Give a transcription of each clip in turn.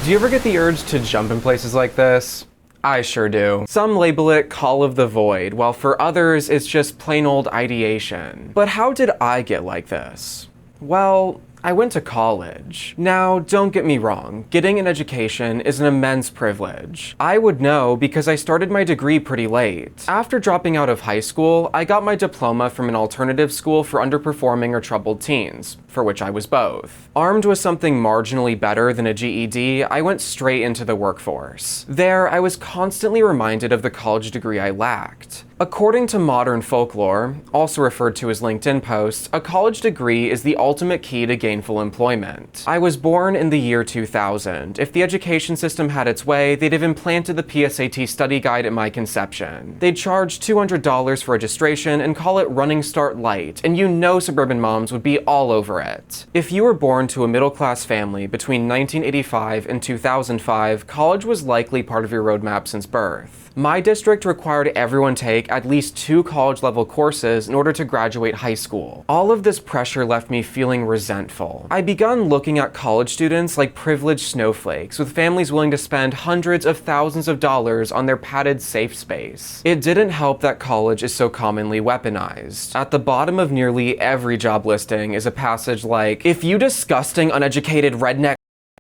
Do you ever get the urge to jump in places like this? I sure do. Some label it Call of the Void, while for others it's just plain old ideation. But how did I get like this? Well, I went to college. Now, don't get me wrong, getting an education is an immense privilege. I would know because I started my degree pretty late. After dropping out of high school, I got my diploma from an alternative school for underperforming or troubled teens, for which I was both. Armed with something marginally better than a GED, I went straight into the workforce. There, I was constantly reminded of the college degree I lacked. According to modern folklore, also referred to as LinkedIn posts, a college degree is the ultimate key to gainful employment. I was born in the year 2000. If the education system had its way, they'd have implanted the PSAT study guide at my conception. They'd charge $200 for registration and call it Running Start Light, and you know suburban moms would be all over it. If you were born to a middle-class family between 1985 and 2005, college was likely part of your roadmap since birth. My district required everyone take at least 2 college-level courses in order to graduate high school. All of this pressure left me feeling resentful. I began looking at college students like privileged snowflakes, with families willing to spend hundreds of thousands of dollars on their padded safe space. It didn't help that college is so commonly weaponized. At the bottom of nearly every job listing is a passage like, "If you disgusting, uneducated redneck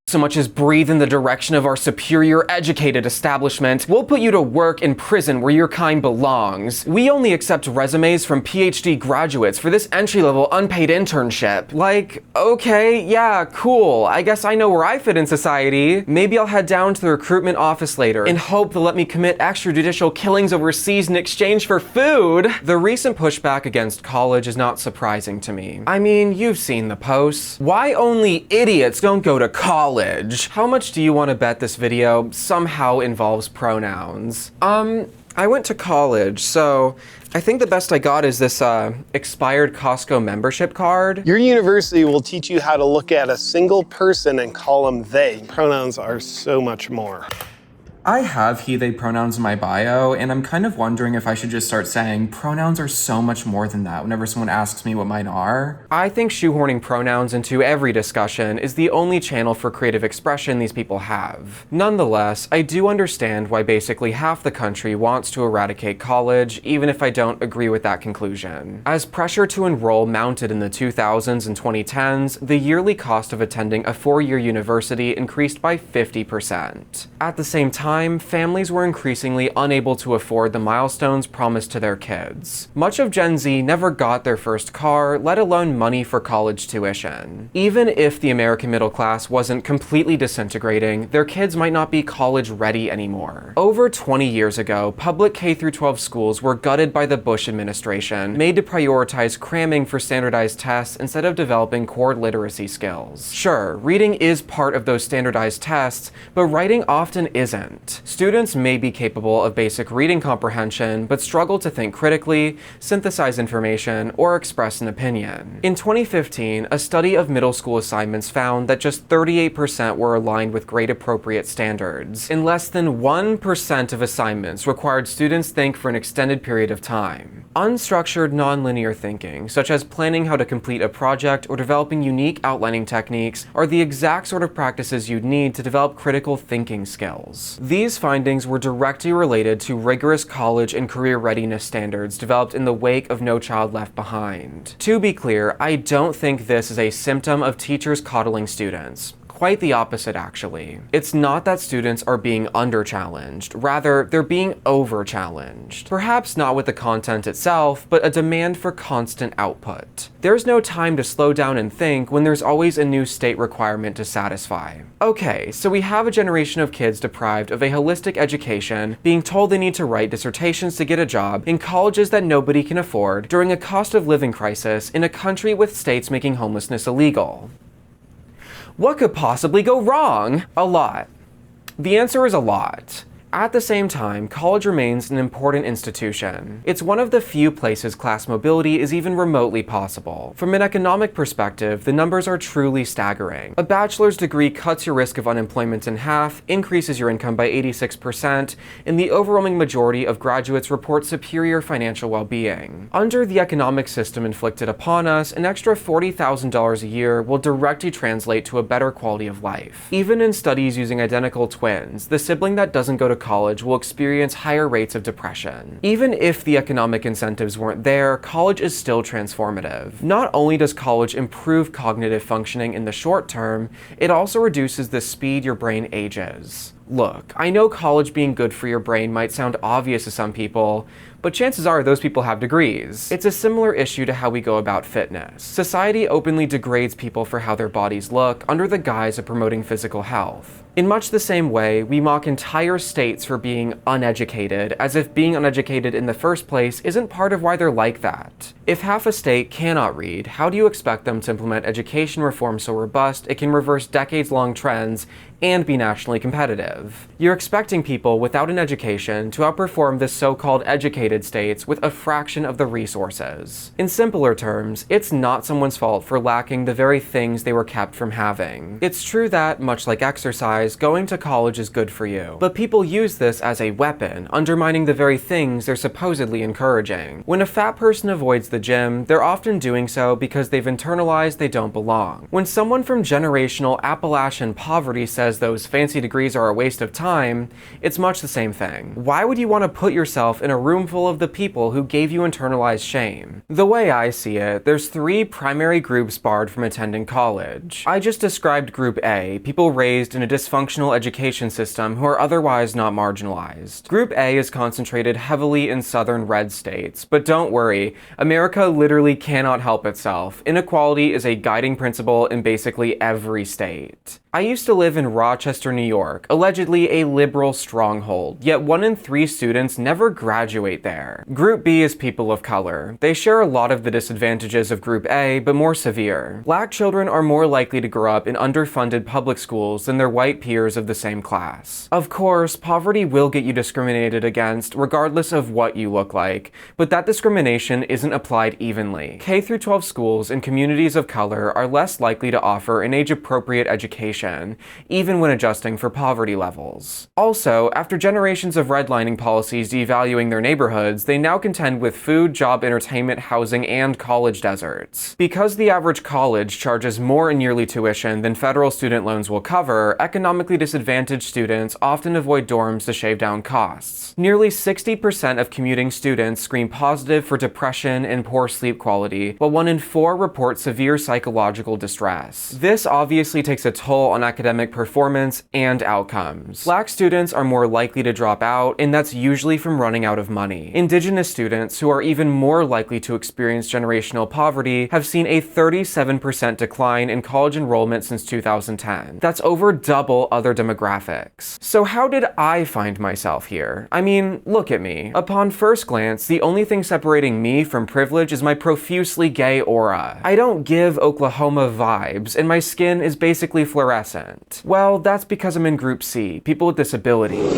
so much as breathe in the direction of our superior educated establishment, we'll put you to work in prison where your kind belongs. We only accept resumes from PhD graduates for this entry-level unpaid internship." Like, okay, yeah, cool. I guess I know where I fit in society. Maybe I'll head down to the recruitment office later and hope they'll let me commit extrajudicial killings overseas in exchange for food. The recent pushback against college is not surprising to me. I mean, you've seen the posts. Why only idiots don't go to college? How much do you want to bet this video somehow involves pronouns? I went to college, so I think the best I got is this expired Costco membership card. Your university will teach you how to look at a single person and call them they. Pronouns are so much more. I have he, they pronouns in my bio, and I'm kind of wondering if I should just start saying pronouns are so much more than that whenever someone asks me what mine are. I think shoehorning pronouns into every discussion is the only channel for creative expression these people have. Nonetheless, I do understand why basically half the country wants to eradicate college, even if I don't agree with that conclusion. As pressure to enroll mounted in the 2000s and 2010s, the yearly cost of attending a 4-year university increased by 50%. At the same time, families were increasingly unable to afford the milestones promised to their kids. Much of Gen Z never got their first car, let alone money for college tuition. Even if the American middle class wasn't completely disintegrating, their kids might not be college ready anymore. Over 20 years ago, public K-12 schools were gutted by the Bush administration, made to prioritize cramming for standardized tests instead of developing core literacy skills. Sure, reading is part of those standardized tests, but writing often isn't. Students may be capable of basic reading comprehension, but struggle to think critically, synthesize information, or express an opinion. In 2015, a study of middle school assignments found that just 38% were aligned with grade-appropriate standards, and less than 1% of assignments required students think for an extended period of time. Unstructured, nonlinear thinking, such as planning how to complete a project or developing unique outlining techniques, are the exact sort of practices you'd need to develop critical thinking skills. These findings were directly related to rigorous college and career readiness standards developed in the wake of No Child Left Behind. To be clear, I don't think this is a symptom of teachers coddling students. Quite the opposite, actually. It's not that students are being under-challenged, rather, they're being over-challenged. Perhaps not with the content itself, but a demand for constant output. There's no time to slow down and think when there's always a new state requirement to satisfy. Okay, so we have a generation of kids deprived of a holistic education, being told they need to write dissertations to get a job in colleges that nobody can afford during a cost of living crisis in a country with states making homelessness illegal. What could possibly go wrong? A lot. The answer is a lot. At the same time, college remains an important institution. It's one of the few places class mobility is even remotely possible. From an economic perspective, the numbers are truly staggering. A bachelor's degree cuts your risk of unemployment in half, increases your income by 86%, and the overwhelming majority of graduates report superior financial well-being. Under the economic system inflicted upon us, an extra $40,000 a year will directly translate to a better quality of life. Even in studies using identical twins, the sibling that doesn't go to college will experience higher rates of depression. Even if the economic incentives weren't there, college is still transformative. Not only does college improve cognitive functioning in the short term, it also reduces the speed your brain ages. Look, I know college being good for your brain might sound obvious to some people, but chances are those people have degrees. It's a similar issue to how we go about fitness. Society openly degrades people for how their bodies look under the guise of promoting physical health. In much the same way, we mock entire states for being uneducated, as if being uneducated in the first place isn't part of why they're like that. If half a state cannot read, how do you expect them to implement education reform so robust it can reverse decades-long trends and be nationally competitive? You're expecting people without an education to outperform the so-called educated states with a fraction of the resources. In simpler terms, it's not someone's fault for lacking the very things they were kept from having. It's true that, much like exercise, going to college is good for you, but people use this as a weapon, undermining the very things they're supposedly encouraging. When a fat person avoids the gym, they're often doing so because they've internalized they don't belong. When someone from generational Appalachian poverty says those fancy degrees are a waste of time, it's much the same thing. Why would you want to put yourself in a room full of the people who gave you internalized shame? The way I see it, there's three primary groups barred from attending college. I just described Group A, people raised in a dysfunctional education system who are otherwise not marginalized. Group A is concentrated heavily in southern red states, but don't worry, America literally cannot help itself. Inequality is a guiding principle in basically every state. I used to live in Rochester, New York, allegedly a liberal stronghold, yet 1 in 3 students never graduate there. Group B is people of color. They share a lot of the disadvantages of Group A, but more severe. Black children are more likely to grow up in underfunded public schools than their white peers of the same class. Of course, poverty will get you discriminated against regardless of what you look like, but that discrimination isn't applied evenly. K-12 schools in communities of color are less likely to offer an age-appropriate education, even when adjusting for poverty levels. Also, after generations of redlining policies devaluing their neighborhoods, they now contend with food, job, entertainment, housing, and college deserts. Because the average college charges more in yearly tuition than federal student loans will cover, economically disadvantaged students often avoid dorms to shave down costs. Nearly 60% of commuting students screen positive for depression and poor sleep quality, while 1 in 4 report severe psychological distress. This obviously takes a toll on academic performance and outcomes. Black students are more likely to drop out, and that's usually from running out of money. Indigenous students, who are even more likely to experience generational poverty, have seen a 37% decline in college enrollment since 2010. That's over double other demographics. So how did I find myself here? I mean, look at me. Upon first glance, the only thing separating me from privilege is my profusely gay aura. I don't give Oklahoma vibes, and my skin is basically fluorescent. Well, that's because I'm in Group C, people with disabilities.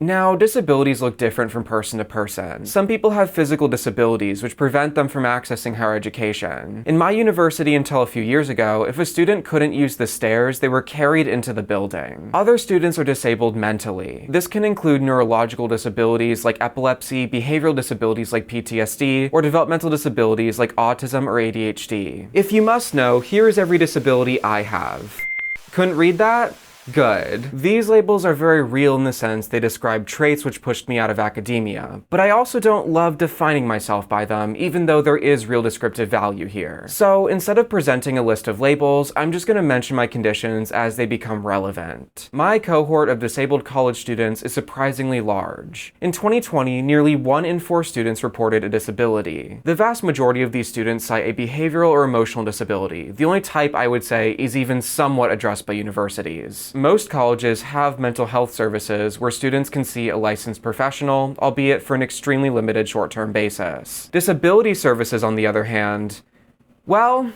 Now, disabilities look different from person to person. Some people have physical disabilities which prevent them from accessing higher education. In my university until a few years ago, if a student couldn't use the stairs, they were carried into the building. Other students are disabled mentally. This can include neurological disabilities like epilepsy, behavioral disabilities like PTSD, or developmental disabilities like autism or ADHD. If you must know, here is every disability I have. Couldn't read that? Good. These labels are very real in the sense they describe traits which pushed me out of academia, but I also don't love defining myself by them, even though there is real descriptive value here. So instead of presenting a list of labels, I'm just going to mention my conditions as they become relevant. My cohort of disabled college students is surprisingly large. In 2020, nearly 1 in 4 students reported a disability. The vast majority of these students cite a behavioral or emotional disability. The only type I would say is even somewhat addressed by universities. Most colleges have mental health services where students can see a licensed professional, albeit for an extremely limited short-term basis. Disability services, on the other hand, well,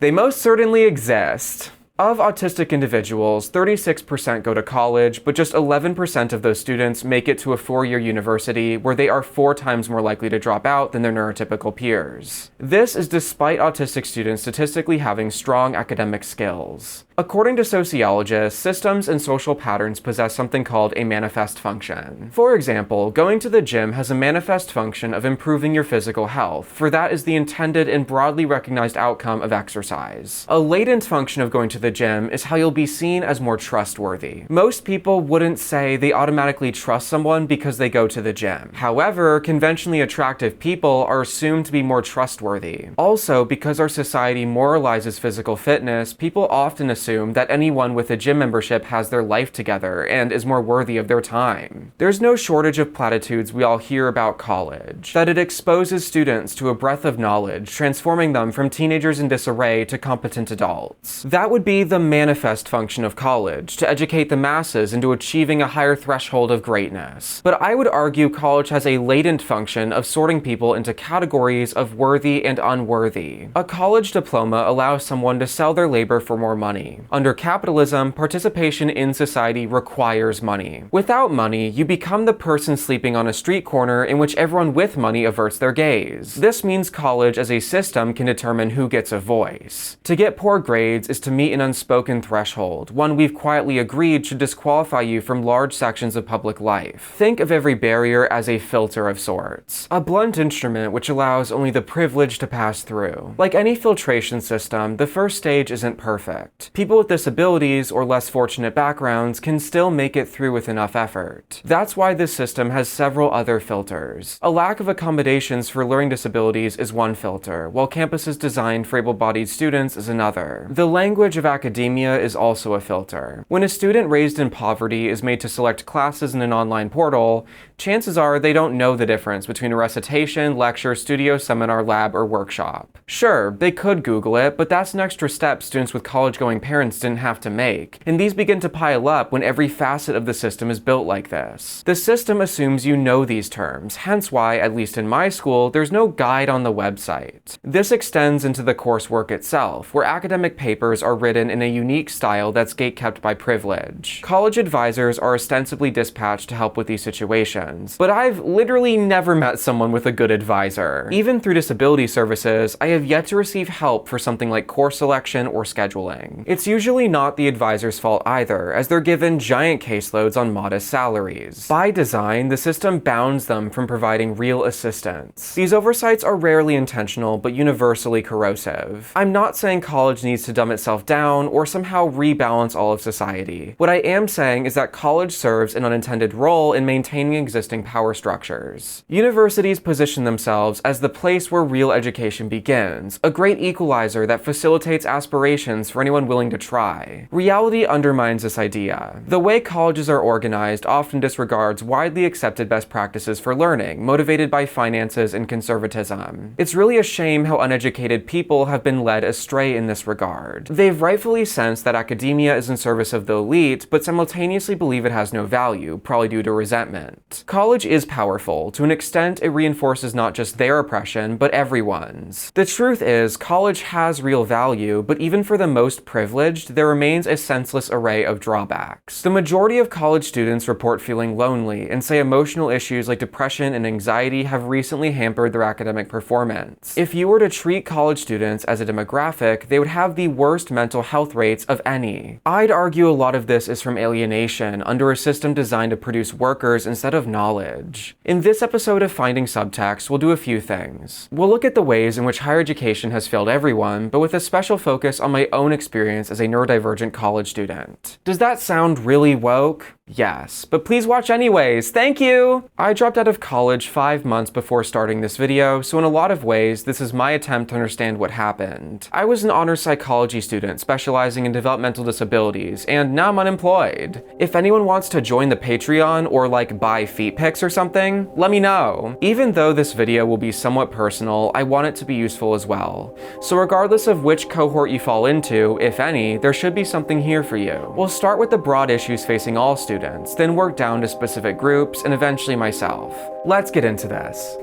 they most certainly exist. Of autistic individuals, 36% go to college, but just 11% of those students make it to a 4-year university where they are 4 times more likely to drop out than their neurotypical peers. This is despite autistic students statistically having strong academic skills. According to sociologists, systems and social patterns possess something called a manifest function. For example, going to the gym has a manifest function of improving your physical health, for that is the intended and broadly recognized outcome of exercise. A latent function of going to the gym is how you'll be seen as more trustworthy. Most people wouldn't say they automatically trust someone because they go to the gym. However, conventionally attractive people are assumed to be more trustworthy. Also, because our society moralizes physical fitness, people often assume that anyone with a gym membership has their life together and is more worthy of their time. There's no shortage of platitudes we all hear about college, that it exposes students to a breadth of knowledge, transforming them from teenagers in disarray to competent adults. That would be the manifest function of college, to educate the masses into achieving a higher threshold of greatness. But I would argue college has a latent function of sorting people into categories of worthy and unworthy. A college diploma allows someone to sell their labor for more money. Under capitalism, participation in society requires money. Without money, you become the person sleeping on a street corner in which everyone with money averts their gaze. This means college as a system can determine who gets a voice. To get poor grades is to meet an unspoken threshold, one we've quietly agreed should disqualify you from large sections of public life. Think of every barrier as a filter of sorts, a blunt instrument which allows only the privileged to pass through. Like any filtration system, the first stage isn't perfect. People with disabilities or less fortunate backgrounds can still make it through with enough effort. That's why this system has several other filters. A lack of accommodations for learning disabilities is one filter, while campuses designed for able-bodied students is another. The language of academia is also a filter. When a student raised in poverty is made to select classes in an online portal, chances are they don't know the difference between a recitation, lecture, studio, seminar, lab, or workshop. Sure, they could Google it, but that's an extra step students with college-going parents didn't have to make, and these begin to pile up when every facet of the system is built like this. The system assumes you know these terms, hence why, at least in my school, there's no guide on the website. This extends into the coursework itself, where academic papers are written in a unique style that's gatekept by privilege. College advisors are ostensibly dispatched to help with these situations, but I've literally never met someone with a good advisor. Even through disability services, I have yet to receive help for something like course selection or scheduling. It's usually not the advisor's fault either, as they're given giant caseloads on modest salaries. By design, the system bounds them from providing real assistance. These oversights are rarely intentional, but universally corrosive. I'm not saying college needs to dumb itself down or somehow rebalance all of society. What I am saying is that college serves an unintended role in maintaining existing power structures. Universities position themselves as the place where real education begins, a great equalizer that facilitates aspirations for anyone willing to try. Reality undermines this idea. The way colleges are organized often disregards widely accepted best practices for learning, motivated by finances and conservatism. It's really a shame how uneducated people have been led astray in this regard. They've rightfully sensed that academia is in service of the elite, but simultaneously believe it has no value, probably due to resentment. College is powerful. To an extent, it reinforces not just their oppression, but everyone's. The truth is, college has real value, but even for the most privileged, there remains a senseless array of drawbacks. The majority of college students report feeling lonely and say emotional issues like depression and anxiety have recently hampered their academic performance. If you were to treat college students as a demographic, they would have the worst mental health rates of any. I'd argue a lot of this is from alienation under a system designed to produce workers instead of knowledge. In this episode of Finding Subtext, we'll do a few things. We'll look at the ways in which higher education has failed everyone, but with a special focus on my own experience as a neurodivergent college student. Does that sound really woke? Yes, but please watch anyways, thank you! I dropped out of college 5 months before starting this video, so in a lot of ways, this is my attempt to understand what happened. I was an honors psychology student specializing in developmental disabilities, and now I'm unemployed. If anyone wants to join the Patreon or like buy feet pics or something, let me know. Even though this video will be somewhat personal, I want it to be useful as well. So regardless of which cohort you fall into, if any, there should be something here for you. We'll start with the broad issues facing all students, then work down to specific groups, and eventually myself. Let's get into this.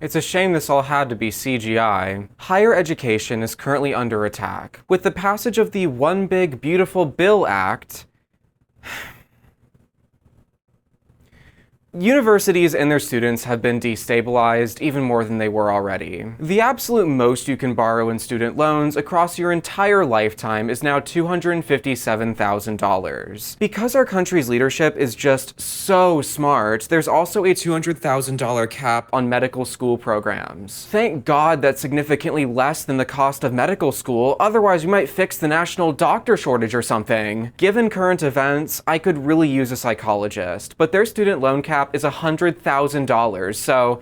It's a shame this all had to be CGI. Higher education is currently under attack. With the passage of the One Big Beautiful Bill Act, universities and their students have been destabilized even more than they were already. The absolute most you can borrow in student loans across your entire lifetime is now $257,000. Because our country's leadership is just so smart, there's also a $200,000 cap on medical school programs. Thank God that's significantly less than the cost of medical school, otherwise we might fix the national doctor shortage or something. Given current events, I could really use a psychologist, but their student loan cap is $100,000, so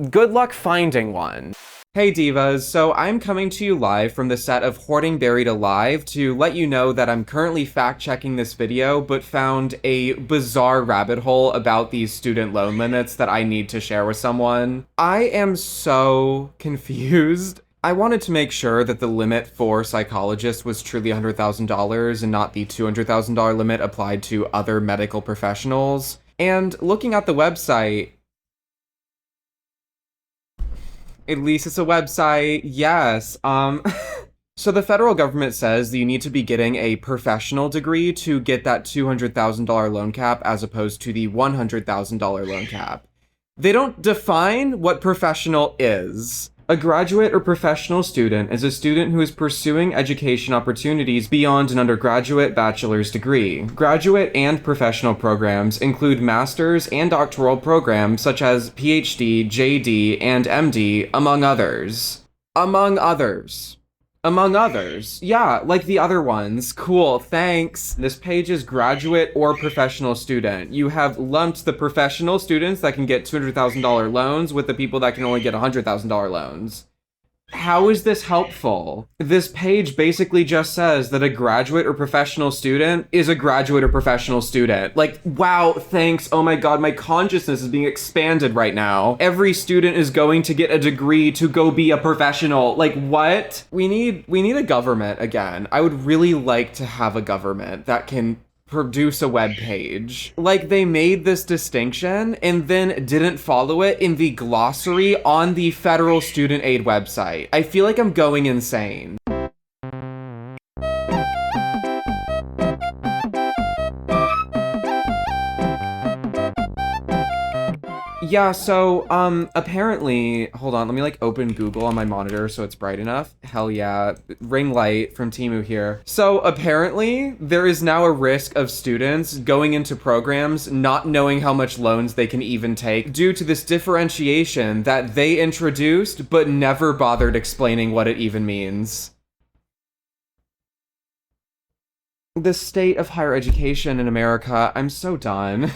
good luck finding one. Hey divas, so I'm coming to you live from the set of Hoarding Buried Alive to let you know that I'm currently fact-checking this video, but found a bizarre rabbit hole about these student loan limits that I need to share with someone. I am so confused. I wanted to make sure that the limit for psychologists was truly $100,000 and not the $200,000 limit applied to other medical professionals. And looking at the website, at least it's a website, yes. So the federal government says that you need to be getting a professional degree to get that $200,000 loan cap as opposed to the $100,000 loan cap. They don't define what professional is. A graduate or professional student is a student who is pursuing education opportunities beyond an undergraduate bachelor's degree. Graduate and professional programs include master's and doctoral programs such as PhD, JD, and MD, among others. Among others. Among others. Yeah, like the other ones. Cool, thanks. This page is graduate or professional student. You have lumped the professional students that can get $200,000 loans with the people that can only get $100,000 loans. How is this helpful? This page basically just says that a graduate or professional student is a graduate or professional student. Like, wow, thanks. Oh my God, my consciousness is being expanded right now. Every student is going to get a degree to go be a professional. Like, what? We need a government again. I would really like to have a government that can produce a web page. Like, they made this distinction and then didn't follow it in the glossary on the federal student aid website. I feel like I'm going insane. Yeah, so, apparently, hold on, let me, open Google on my monitor so it's bright enough. Hell yeah, ring light from Temu here. So, apparently, there is now a risk of students going into programs not knowing how much loans they can even take due to this differentiation that they introduced but never bothered explaining what it even means. The state of higher education in America, I'm so done.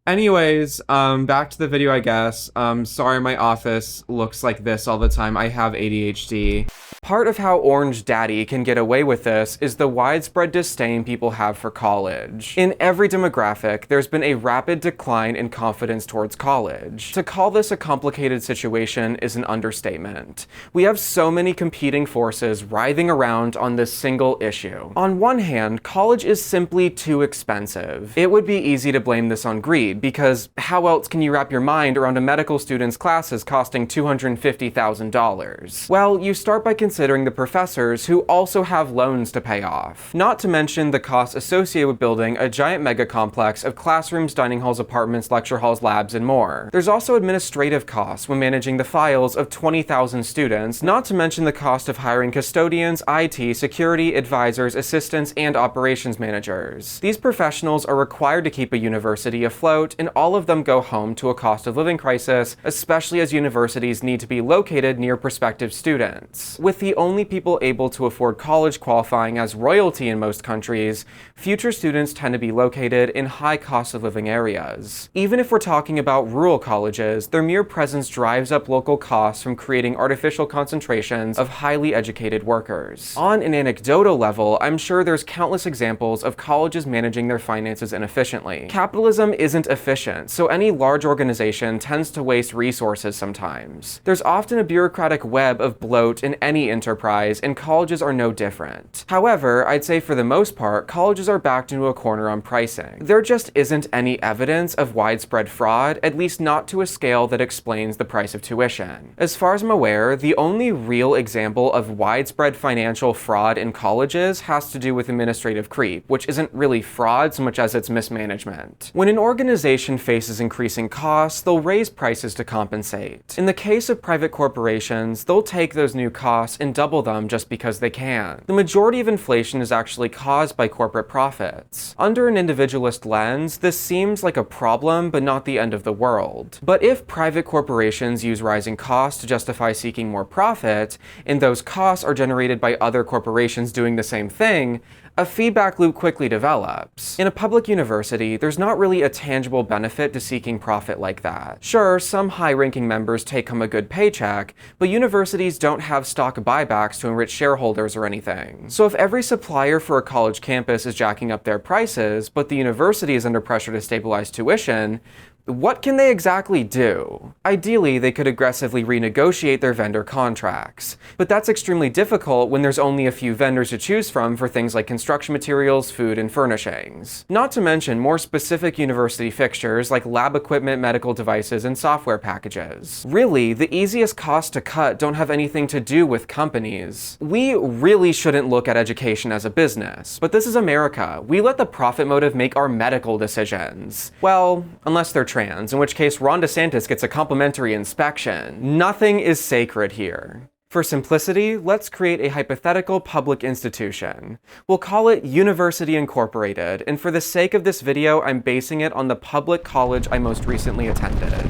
Anyways, back to the video, I guess. Sorry my office looks like this all the time. I have ADHD. Part of how Orange Daddy can get away with this is the widespread disdain people have for college. In every demographic, there's been a rapid decline in confidence towards college. To call this a complicated situation is an understatement. We have so many competing forces writhing around on this single issue. On one hand, college is simply too expensive. It would be easy to blame this on greed, because how else can you wrap your mind around a medical student's classes costing $250,000? Well, you start by considering the professors who also have loans to pay off. Not to mention the costs associated with building a giant mega complex of classrooms, dining halls, apartments, lecture halls, labs, and more. There's also administrative costs when managing the files of 20,000 students, not to mention the cost of hiring custodians, IT, security, advisors, assistants, and operations managers. These professionals are required to keep a university afloat, and all of them go home to a cost of living crisis, especially as universities need to be located near prospective students. With the only people able to afford college qualifying as royalty in most countries, future students tend to be located in high cost of living areas. Even if we're talking about rural colleges, their mere presence drives up local costs from creating artificial concentrations of highly educated workers. On an anecdotal level, I'm sure there's countless examples of colleges managing their finances inefficiently. Capitalism isn't efficient, so any large organization tends to waste resources sometimes. There's often a bureaucratic web of bloat in any enterprise, and colleges are no different. However, I'd say for the most part, colleges are backed into a corner on pricing. There just isn't any evidence of widespread fraud, at least not to a scale that explains the price of tuition. As far as I'm aware, the only real example of widespread financial fraud in colleges has to do with administrative creep, which isn't really fraud so much as it's mismanagement. When an organization faces increasing costs, they'll raise prices to compensate. In the case of private corporations, they'll take those new costs and double them just because they can. The majority of inflation is actually caused by corporate profits. Under an individualist lens, this seems like a problem, but not the end of the world. But if private corporations use rising costs to justify seeking more profit, and those costs are generated by other corporations doing the same thing, a feedback loop quickly develops. In a public university, there's not really a tangible benefit to seeking profit like that. Sure, some high-ranking members take home a good paycheck, but universities don't have stock buybacks to enrich shareholders or anything. So if every supplier for a college campus is jacking up their prices, but the university is under pressure to stabilize tuition, what can they exactly do? Ideally, they could aggressively renegotiate their vendor contracts, but that's extremely difficult when there's only a few vendors to choose from for things like construction materials, food, and furnishings. Not to mention more specific university fixtures like lab equipment, medical devices, and software packages. Really, the easiest costs to cut don't have anything to do with companies. We really shouldn't look at education as a business, but this is America. We let the profit motive make our medical decisions. Well, unless they're trans, in which case Ron DeSantis gets a complimentary inspection. Nothing is sacred here. For simplicity, let's create a hypothetical public institution. We'll call it University Incorporated, and for the sake of this video, I'm basing it on the public college I most recently attended.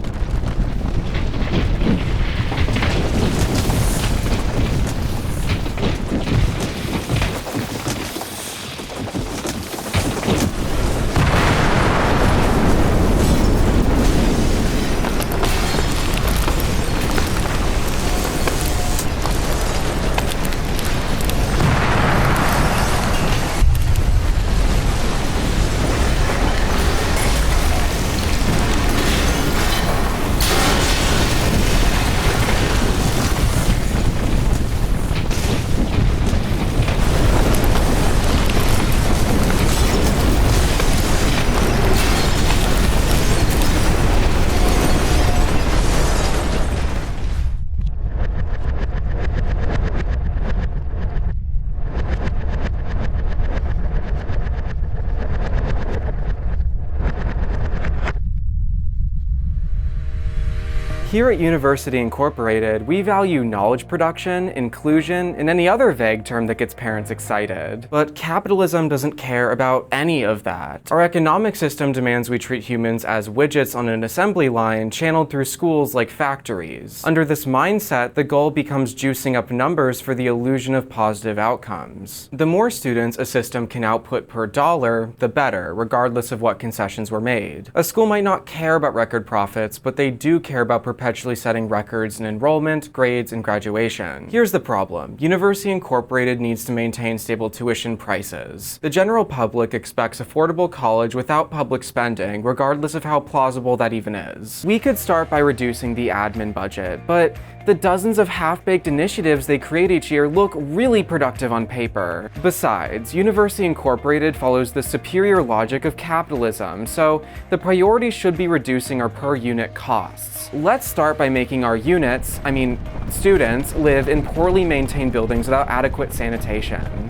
Here at University Incorporated, we value knowledge production, inclusion, and any other vague term that gets parents excited. But capitalism doesn't care about any of that. Our economic system demands we treat humans as widgets on an assembly line channeled through schools like factories. Under this mindset, the goal becomes juicing up numbers for the illusion of positive outcomes. The more students a system can output per dollar, the better, regardless of what concessions were made. A school might not care about record profits, but they do care about perpetually setting records in enrollment, grades, and graduation. Here's the problem. University Incorporated needs to maintain stable tuition prices. The general public expects affordable college without public spending, regardless of how plausible that even is. We could start by reducing the admin budget, but the dozens of half-baked initiatives they create each year look really productive on paper. Besides, University Incorporated follows the superior logic of capitalism, so the priority should be reducing our per-unit costs. Let's start by making our students, live in poorly maintained buildings without adequate sanitation.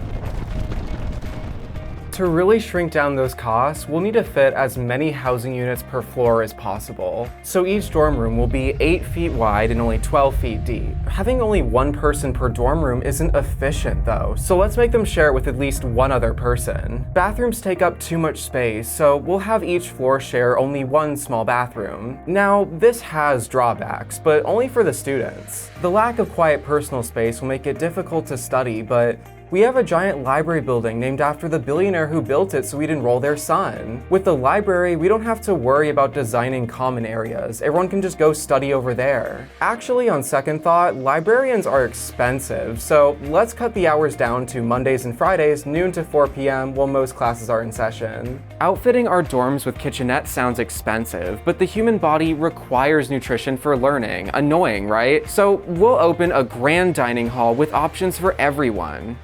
To really shrink down those costs, we'll need to fit as many housing units per floor as possible. So each dorm room will be 8 feet wide and only 12 feet deep. Having only one person per dorm room isn't efficient though, so let's make them share it with at least one other person. Bathrooms take up too much space, so we'll have each floor share only one small bathroom. Now, this has drawbacks, but only for the students. The lack of quiet personal space will make it difficult to study, but We have a giant library building named after the billionaire who built it so we'd enroll their son. With the library, we don't have to worry about designing common areas. Everyone can just go study over there. Actually, on second thought, librarians are expensive, so let's cut the hours down to Mondays and Fridays, noon to 4 p.m. while most classes are in session. Outfitting our dorms with kitchenettes sounds expensive, but the human body requires nutrition for learning. Annoying, right? So we'll open a grand dining hall with options for everyone.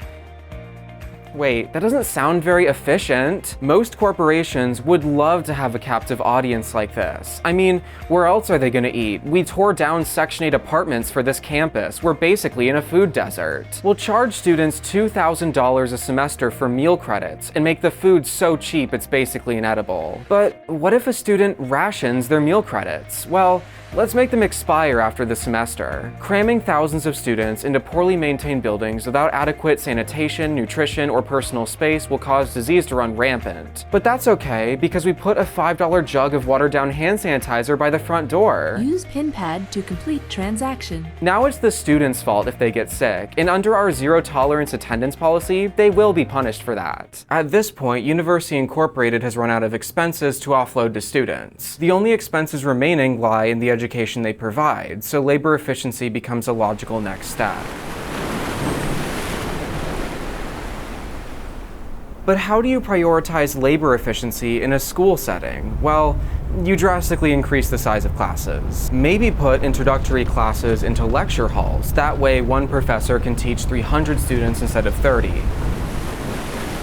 Wait, that doesn't sound very efficient. Most corporations would love to have a captive audience like this. I mean, where else are they gonna eat? We tore down Section 8 apartments for this campus. We're basically in a food desert. We'll charge students $2,000 a semester for meal credits and make the food so cheap it's basically inedible. But what if a student rations their meal credits? Well, let's make them expire after the semester. Cramming thousands of students into poorly maintained buildings without adequate sanitation, nutrition, or personal space will cause disease to run rampant. But that's okay, because we put a $5 jug of watered-down hand sanitizer by the front door. Use pin pad to complete transaction. Now it's the students' fault if they get sick, and under our zero-tolerance attendance policy, they will be punished for that. At this point, University Incorporated has run out of expenses to offload to students. The only expenses remaining lie in the education they provide, so labor efficiency becomes a logical next step. But how do you prioritize labor efficiency in a school setting? Well, you drastically increase the size of classes. Maybe put introductory classes into lecture halls. That way, one professor can teach 300 students instead of 30.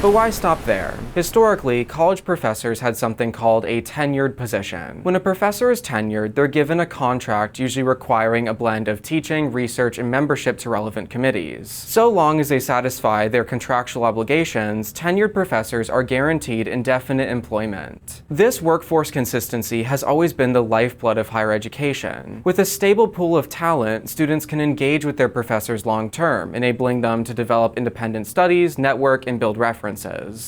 But why stop there? Historically, college professors had something called a tenured position. When a professor is tenured, they're given a contract usually requiring a blend of teaching, research, and membership to relevant committees. So long as they satisfy their contractual obligations, tenured professors are guaranteed indefinite employment. This workforce consistency has always been the lifeblood of higher education. With a stable pool of talent, students can engage with their professors long-term, enabling them to develop independent studies, network, and build references.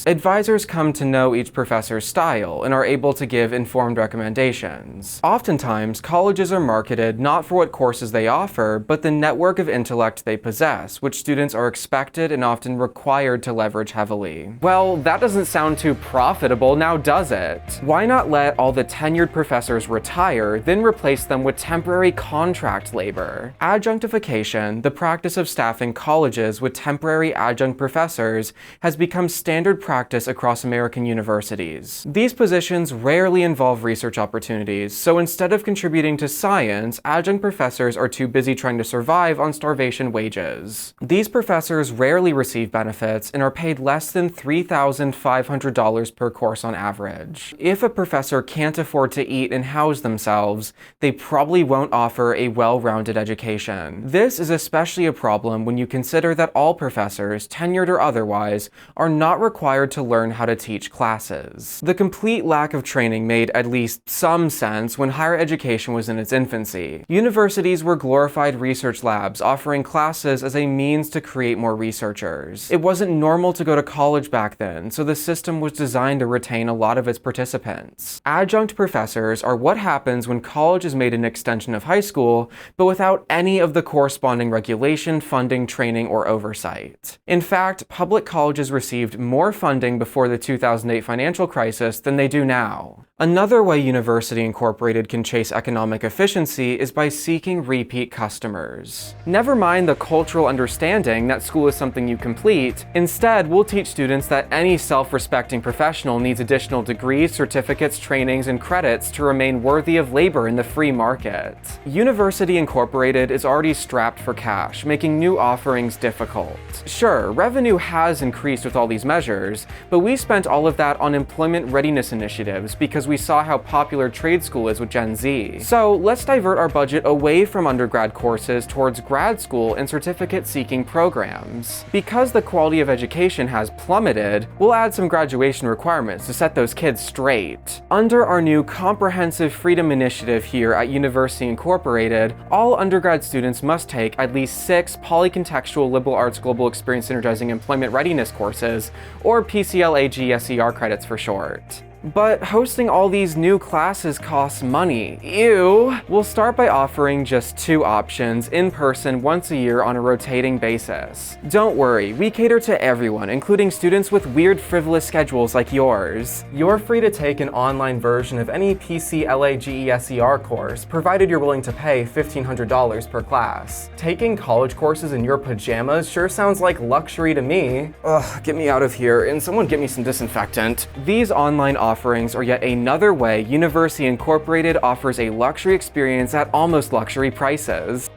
Advisors come to know each professor's style and are able to give informed recommendations. Oftentimes, colleges are marketed not for what courses they offer, but the network of intellect they possess, which students are expected and often required to leverage heavily. Well, that doesn't sound too profitable, now does it? Why not let all the tenured professors retire, then replace them with temporary contract labor? Adjunctification, the practice of staffing colleges with temporary adjunct professors, has become standard practice across American universities. These positions rarely involve research opportunities, so instead of contributing to science, adjunct professors are too busy trying to survive on starvation wages. These professors rarely receive benefits and are paid less than $3,500 per course on average. If a professor can't afford to eat and house themselves, they probably won't offer a well-rounded education. This is especially a problem when you consider that all professors, tenured or otherwise, are not required to learn how to teach classes. The complete lack of training made at least some sense when higher education was in its infancy. Universities were glorified research labs offering classes as a means to create more researchers. It wasn't normal to go to college back then, so the system was designed to retain a lot of its participants. Adjunct professors are what happens when college is made an extension of high school, but without any of the corresponding regulation, funding, training, or oversight. In fact, public colleges received more funding before the 2008 financial crisis than they do now. Another way University Incorporated can chase economic efficiency is by seeking repeat customers. Never mind the cultural understanding that school is something you complete, instead we'll teach students that any self-respecting professional needs additional degrees, certificates, trainings, and credits to remain worthy of labor in the free market. University Incorporated is already strapped for cash, making new offerings difficult. Sure, revenue has increased with all these measures, but we spent all of that on employment readiness initiatives because we saw how popular trade school is with Gen Z. So let's divert our budget away from undergrad courses towards grad school and certificate-seeking programs. Because the quality of education has plummeted, we'll add some graduation requirements to set those kids straight. Under our new Comprehensive Freedom Initiative here at University Incorporated, all undergrad students must take at least 6 polycontextual liberal arts global experience synergizing employment readiness courses, or PCLAG SER credits for short. But hosting all these new classes costs money. Ew! We'll start by offering just 2 options in person once a year on a rotating basis. Don't worry, we cater to everyone, including students with weird frivolous schedules like yours. You're free to take an online version of any PCLAGESER course, provided you're willing to pay $1,500 per class. Taking college courses in your pajamas sure sounds like luxury to me. Ugh, get me out of here, and someone get me some disinfectant. These online offerings are yet another way University Incorporated offers a luxury experience at almost luxury prices.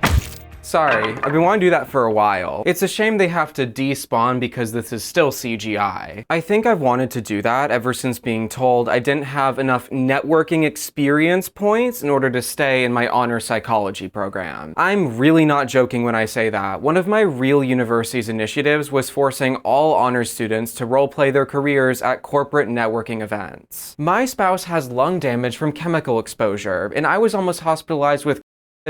Sorry, I've been wanting to do that for a while. It's a shame they have to despawn because this is still CGI. I think I've wanted to do that ever since being told I didn't have enough networking experience points in order to stay in my honors psychology program. I'm really not joking when I say that. One of my real university's initiatives was forcing all honors students to roleplay their careers at corporate networking events. My spouse has lung damage from chemical exposure, and I was almost hospitalized with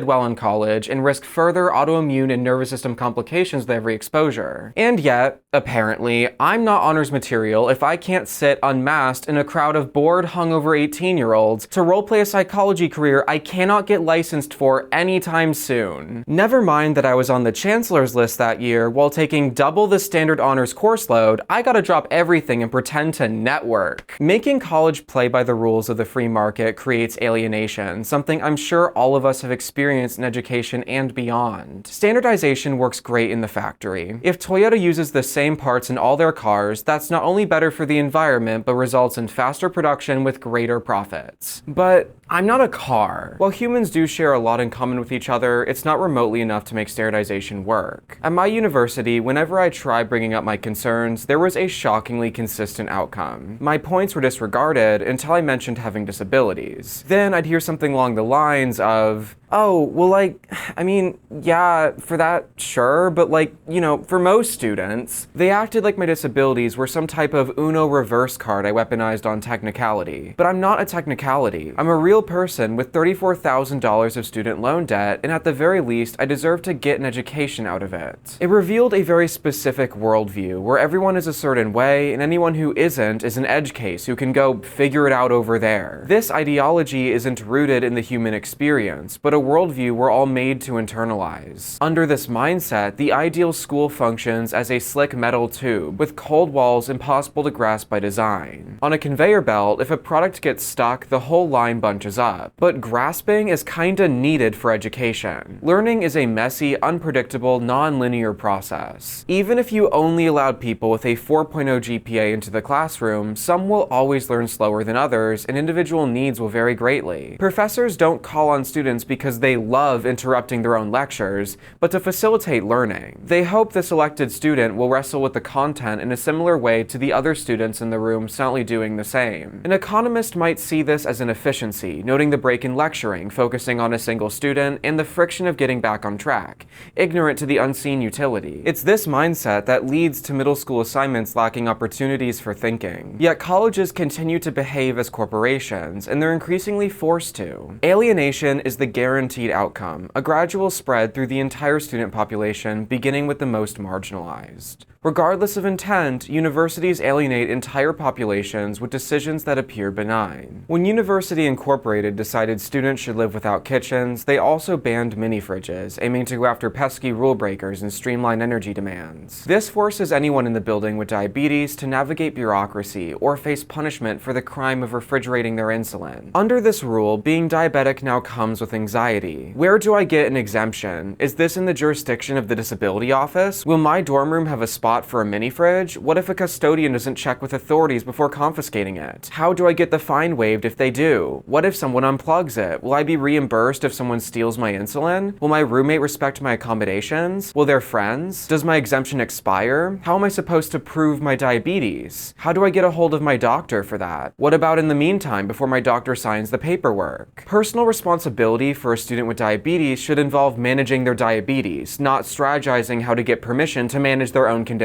while in college and risk further autoimmune and nervous system complications with every exposure. And yet, apparently, I'm not honors material if I can't sit unmasked in a crowd of bored, hungover 18-year-olds to roleplay a psychology career I cannot get licensed for anytime soon. Never mind that I was on the chancellor's list that year while taking double the standard honors course load. I gotta drop everything and pretend to network. Making college play by the rules of the free market creates alienation, something I'm sure all of us have experienced in education and beyond. Standardization works great in the factory. If Toyota uses the same parts in all their cars, that's not only better for the environment, but results in faster production with greater profits. But I'm not a car. While humans do share a lot in common with each other, it's not remotely enough to make standardization work. At my university, whenever I tried bringing up my concerns, there was a shockingly consistent outcome. My points were disregarded until I mentioned having disabilities. Then I'd hear something along the lines of, oh, well, like, I mean, yeah, for that, sure, but like, you know, for most students, they acted like my disabilities were some type of Uno reverse card I weaponized on technicality. But I'm not a technicality. I'm a real person with $34,000 of student loan debt, and at the very least, I deserve to get an education out of it. It revealed a very specific worldview, where everyone is a certain way, and anyone who isn't is an edge case who can go figure it out over there. This ideology isn't rooted in the human experience, but a worldview we're all made to internalize. Under this mindset, the ideal school functions as a slick metal tube with cold walls impossible to grasp by design. On a conveyor belt, if a product gets stuck, the whole line bunches up. But grasping is kinda needed for education. Learning is a messy, unpredictable, non-linear process. Even if you only allowed people with a 4.0 GPA into the classroom, some will always learn slower than others, and individual needs will vary greatly. Professors don't call on students because they love interrupting their own lectures, but to facilitate learning. They hope the selected student will wrestle with the content in a similar way to the other students in the room silently doing the same. An economist might see this as an efficiency, noting the break in lecturing, focusing on a single student, and the friction of getting back on track, ignorant to the unseen utility. It's this mindset that leads to middle school assignments lacking opportunities for thinking. Yet colleges continue to behave as corporations, and they're increasingly forced to. Alienation is the guaranteed outcome, a gradual spread through the entire student population, beginning with the most marginalized. Regardless of intent, universities alienate entire populations with decisions that appear benign. When University Incorporated decided students should live without kitchens, they also banned mini-fridges, aiming to go after pesky rule breakers and streamline energy demands. This forces anyone in the building with diabetes to navigate bureaucracy or face punishment for the crime of refrigerating their insulin. Under this rule, being diabetic now comes with anxiety. Where do I get an exemption? Is this in the jurisdiction of the disability office? Will my dorm room have a spot for a mini fridge? What if a custodian doesn't check with authorities before confiscating it? How do I get the fine waived if they do? What if someone unplugs it? Will I be reimbursed if someone steals my insulin? Will my roommate respect my accommodations? Will their friends? Does my exemption expire? How am I supposed to prove my diabetes? How do I get a hold of my doctor for that? What about in the meantime before my doctor signs the paperwork? Personal responsibility for a student with diabetes should involve managing their diabetes, not strategizing how to get permission to manage their own condition.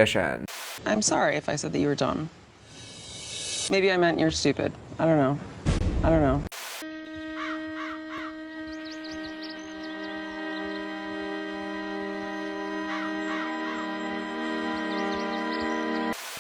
I'm sorry if I said that you were dumb. Maybe I meant you're stupid. I don't know. I don't know.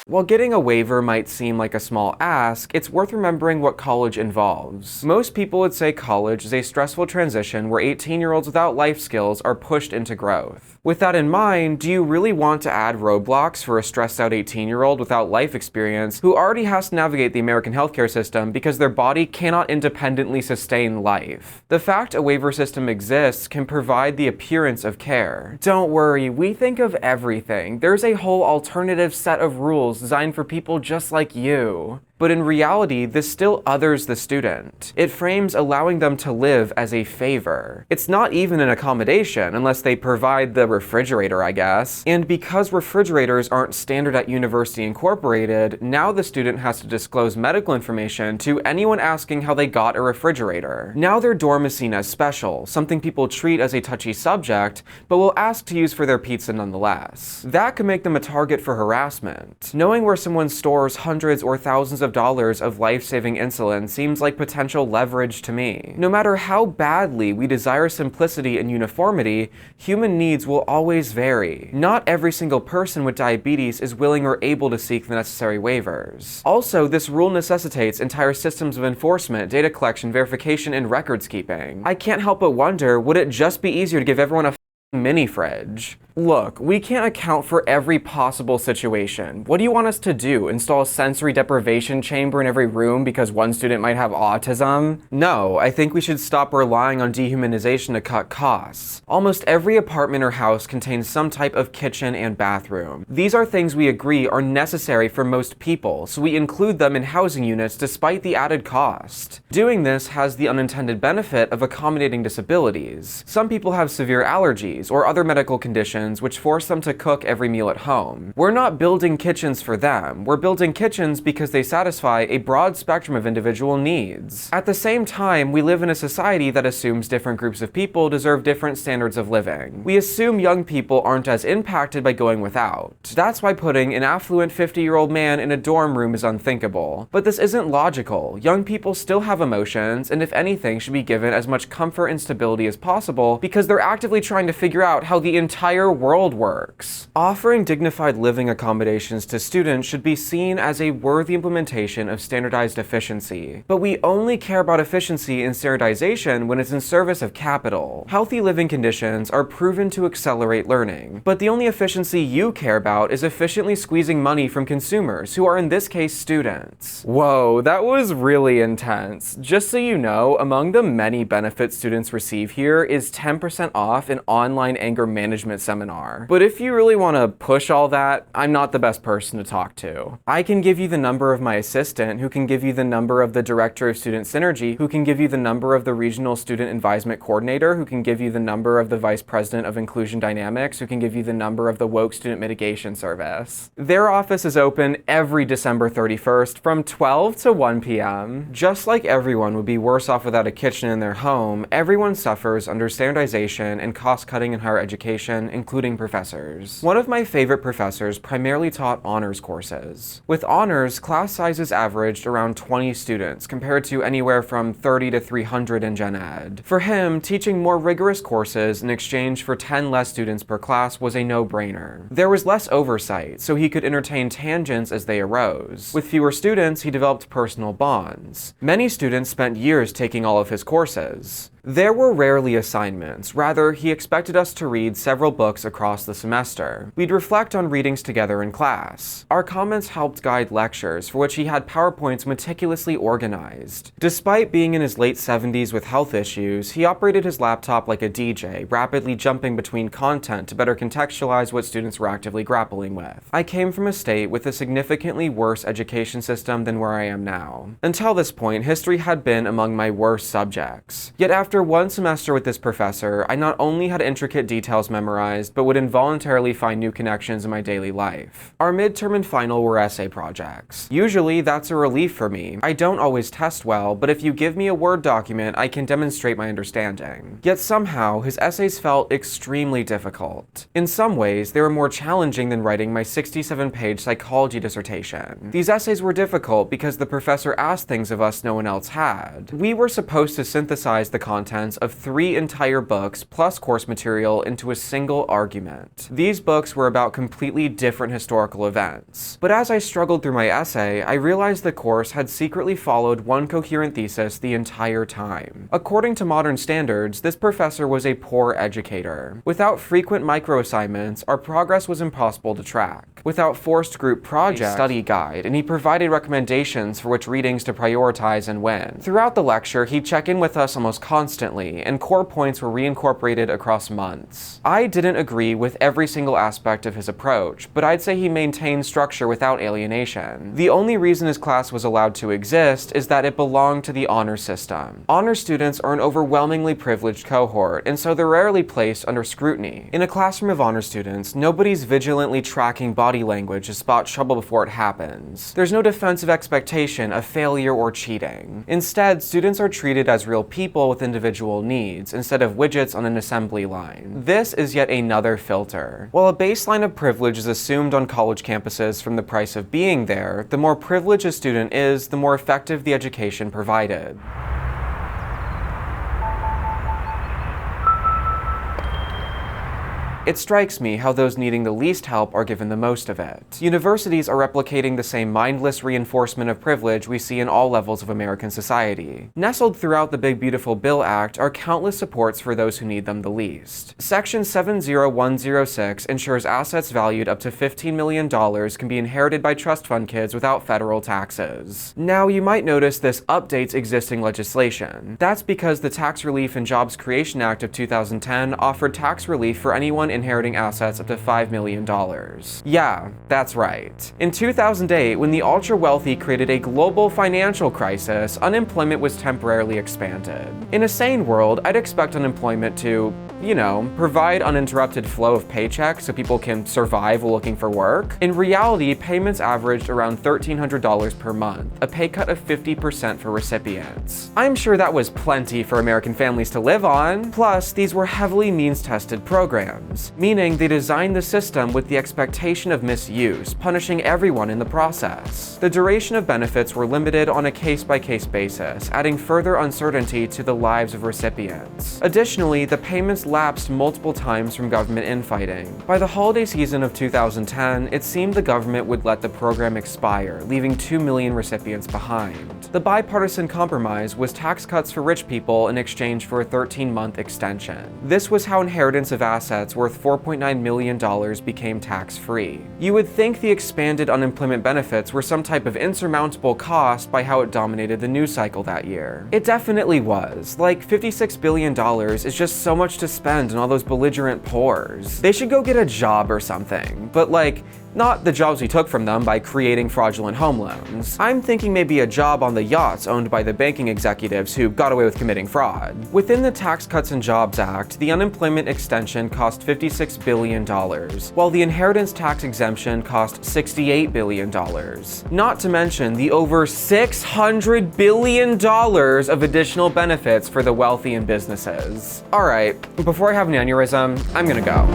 While getting a waiver might seem like a small ask, it's worth remembering what college involves. Most people would say college is a stressful transition where 18-year-olds without life skills are pushed into growth. With that in mind, do you really want to add roadblocks for a stressed out 18-year-old without life experience who already has to navigate the American healthcare system because their body cannot independently sustain life? The fact a waiver system exists can provide the appearance of care. Don't worry, we think of everything. There's a whole alternative set of rules designed for people just like you. But in reality, this still others the student. It frames allowing them to live as a favor. It's not even an accommodation, unless they provide the refrigerator, I guess. And because refrigerators aren't standard at University Incorporated, now the student has to disclose medical information to anyone asking how they got a refrigerator. Now their dorm is seen as special, something people treat as a touchy subject, but will ask to use for their pizza nonetheless. That could make them a target for harassment. Knowing where someone stores hundreds or thousands of dollars of life-saving insulin seems like potential leverage to me. No matter how badly we desire simplicity and uniformity, human needs will always vary. Not every single person with diabetes is willing or able to seek the necessary waivers. Also, this rule necessitates entire systems of enforcement, data collection, verification, and records keeping. I can't help but wonder, would it just be easier to give everyone a mini fridge? Look, we can't account for every possible situation. What do you want us to do? Install a sensory deprivation chamber in every room because one student might have autism? No, I think we should stop relying on dehumanization to cut costs. Almost every apartment or house contains some type of kitchen and bathroom. These are things we agree are necessary for most people, so we include them in housing units despite the added cost. Doing this has the unintended benefit of accommodating disabilities. Some people have severe allergies or other medical conditions which force them to cook every meal at home. We're not building kitchens for them. We're building kitchens because they satisfy a broad spectrum of individual needs. At the same time, we live in a society that assumes different groups of people deserve different standards of living. We assume young people aren't as impacted by going without. That's why putting an affluent 50-year-old man in a dorm room is unthinkable. But this isn't logical. Young people still have emotions, and if anything, should be given as much comfort and stability as possible because they're actively trying to figure out how the entire world works. Offering dignified living accommodations to students should be seen as a worthy implementation of standardized efficiency. But we only care about efficiency and standardization when it's in service of capital. Healthy living conditions are proven to accelerate learning, but the only efficiency you care about is efficiently squeezing money from consumers, who are in this case students. Whoa, that was really intense. Just so you know, among the many benefits students receive here is 10% off an online anger management seminar. But if you really want to push all that, I'm not the best person to talk to. I can give you the number of my assistant, who can give you the number of the director of student synergy, who can give you the number of the regional student advisement coordinator, who can give you the number of the vice president of inclusion dynamics, who can give you the number of the woke student mitigation service. Their office is open every December 31st from 12 to 1 p.m. Just like everyone would be worse off without a kitchen in their home, everyone suffers under standardization and cost-cutting in higher education, including professors. One of my favorite professors primarily taught honors courses. With honors, class sizes averaged around 20 students compared to anywhere from 30 to 300 in Gen Ed. For him, teaching more rigorous courses in exchange for 10 less students per class was a no-brainer. There was less oversight, so he could entertain tangents as they arose. With fewer students, he developed personal bonds. Many students spent years taking all of his courses. There were rarely assignments. Rather, he expected us to read several books across the semester. We'd reflect on readings together in class. Our comments helped guide lectures, for which he had PowerPoints meticulously organized. Despite being in his late 70s with health issues, he operated his laptop like a DJ, rapidly jumping between content to better contextualize what students were actively grappling with. I came from a state with a significantly worse education system than where I am now. Until this point, history had been among my worst subjects. Yet after one semester with this professor, I not only had intricate details memorized, but would involuntarily find new connections in my daily life. Our midterm and final were essay projects. Usually, that's a relief for me. I don't always test well, but if you give me a Word document, I can demonstrate my understanding. Yet somehow, his essays felt extremely difficult. In some ways, they were more challenging than writing my 67-page psychology dissertation. These essays were difficult because the professor asked things of us no one else had. We were supposed to synthesize the content contents of 3 entire books plus course material into a single argument. These books were about completely different historical events. But as I struggled through my essay, I realized the course had secretly followed one coherent thesis the entire time. According to modern standards, this professor was a poor educator. Without frequent micro-assignments, our progress was impossible to track. Without forced group projects, a study guide, and he provided recommendations for which readings to prioritize and when. Throughout the lecture, he'd check in with us almost constantly, and core points were reincorporated across months. I didn't agree with every single aspect of his approach, but I'd say he maintained structure without alienation. The only reason his class was allowed to exist is that it belonged to the honor system. Honor students are an overwhelmingly privileged cohort, and so they're rarely placed under scrutiny. In a classroom of honor students, nobody's vigilantly tracking body language to spot trouble before it happens. There's no defensive expectation of failure or cheating. Instead, students are treated as real people with individual needs, instead of widgets on an assembly line. This is yet another filter. While a baseline of privilege is assumed on college campuses from the price of being there, the more privileged a student is, the more effective the education provided. It strikes me how those needing the least help are given the most of it. Universities are replicating the same mindless reinforcement of privilege we see in all levels of American society. Nestled throughout the Big Beautiful Bill Act are countless supports for those who need them the least. Section 70106 ensures assets valued up to $15 million can be inherited by trust fund kids without federal taxes. Now, you might notice this updates existing legislation. That's because the Tax Relief and Jobs Creation Act of 2010 offered tax relief for anyone inheriting assets up to $5 million. Yeah, that's right. In 2008, when the ultra-wealthy created a global financial crisis, unemployment was temporarily expanded. In a sane world, I'd expect unemployment to, provide uninterrupted flow of paychecks so people can survive while looking for work. In reality, payments averaged around $1,300 per month, a pay cut of 50% for recipients. I'm sure that was plenty for American families to live on. Plus, these were heavily means-tested programs, meaning they designed the system with the expectation of misuse, punishing everyone in the process. The duration of benefits were limited on a case-by-case basis, adding further uncertainty to the lives of recipients. Additionally, the payments lapsed multiple times from government infighting. By the holiday season of 2010, it seemed the government would let the program expire, leaving 2 million recipients behind. The bipartisan compromise was tax cuts for rich people in exchange for a 13-month extension. This was how inheritance of assets worth $4.9 million became tax-free. You would think the expanded unemployment benefits were some type of insurmountable cost by how it dominated the news cycle that year. It definitely was. Like, $56 billion is just so much to spend on all those belligerent pores. They should go get a job or something. But not the jobs we took from them by creating fraudulent home loans. I'm thinking maybe a job on the yachts owned by the banking executives who got away with committing fraud. Within the Tax Cuts and Jobs Act, the unemployment extension cost $56 billion, while the inheritance tax exemption cost $68 billion. Not to mention the over $600 billion of additional benefits for the wealthy and businesses. Alright, before I have an aneurysm, I'm gonna go.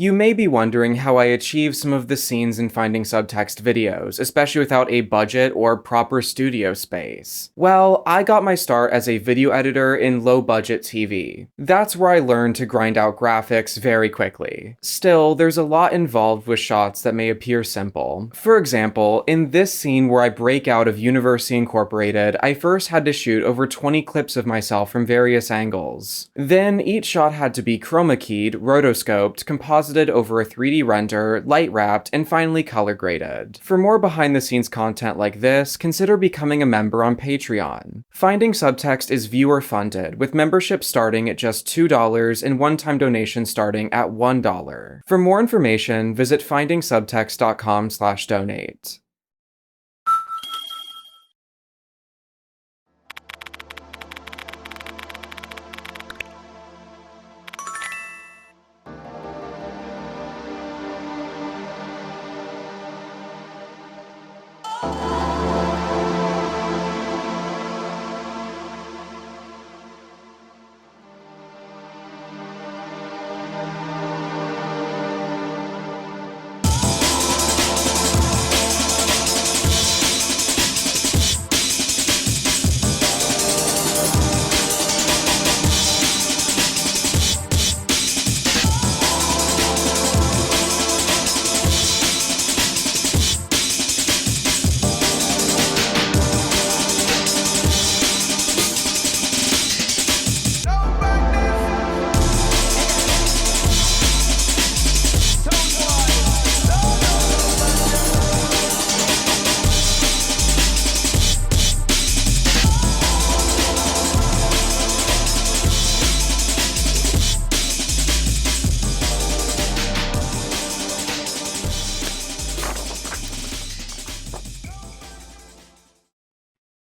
You may be wondering how I achieve some of the scenes in Finding Subtext videos, especially without a budget or proper studio space. Well, I got my start as a video editor in low-budget TV. That's where I learned to grind out graphics very quickly. Still, there's a lot involved with shots that may appear simple. For example, in this scene where I break out of University Incorporated, I first had to shoot over 20 clips of myself from various angles. Then, each shot had to be chroma keyed, rotoscoped, composited over a 3D render, light wrapped, and finally color graded. For more behind the scenes content like this, consider becoming a member on Patreon. Finding Subtext is viewer funded, with membership starting at just $2 and one-time donations starting at $1. For more information, visit findingsubtext.com/donate.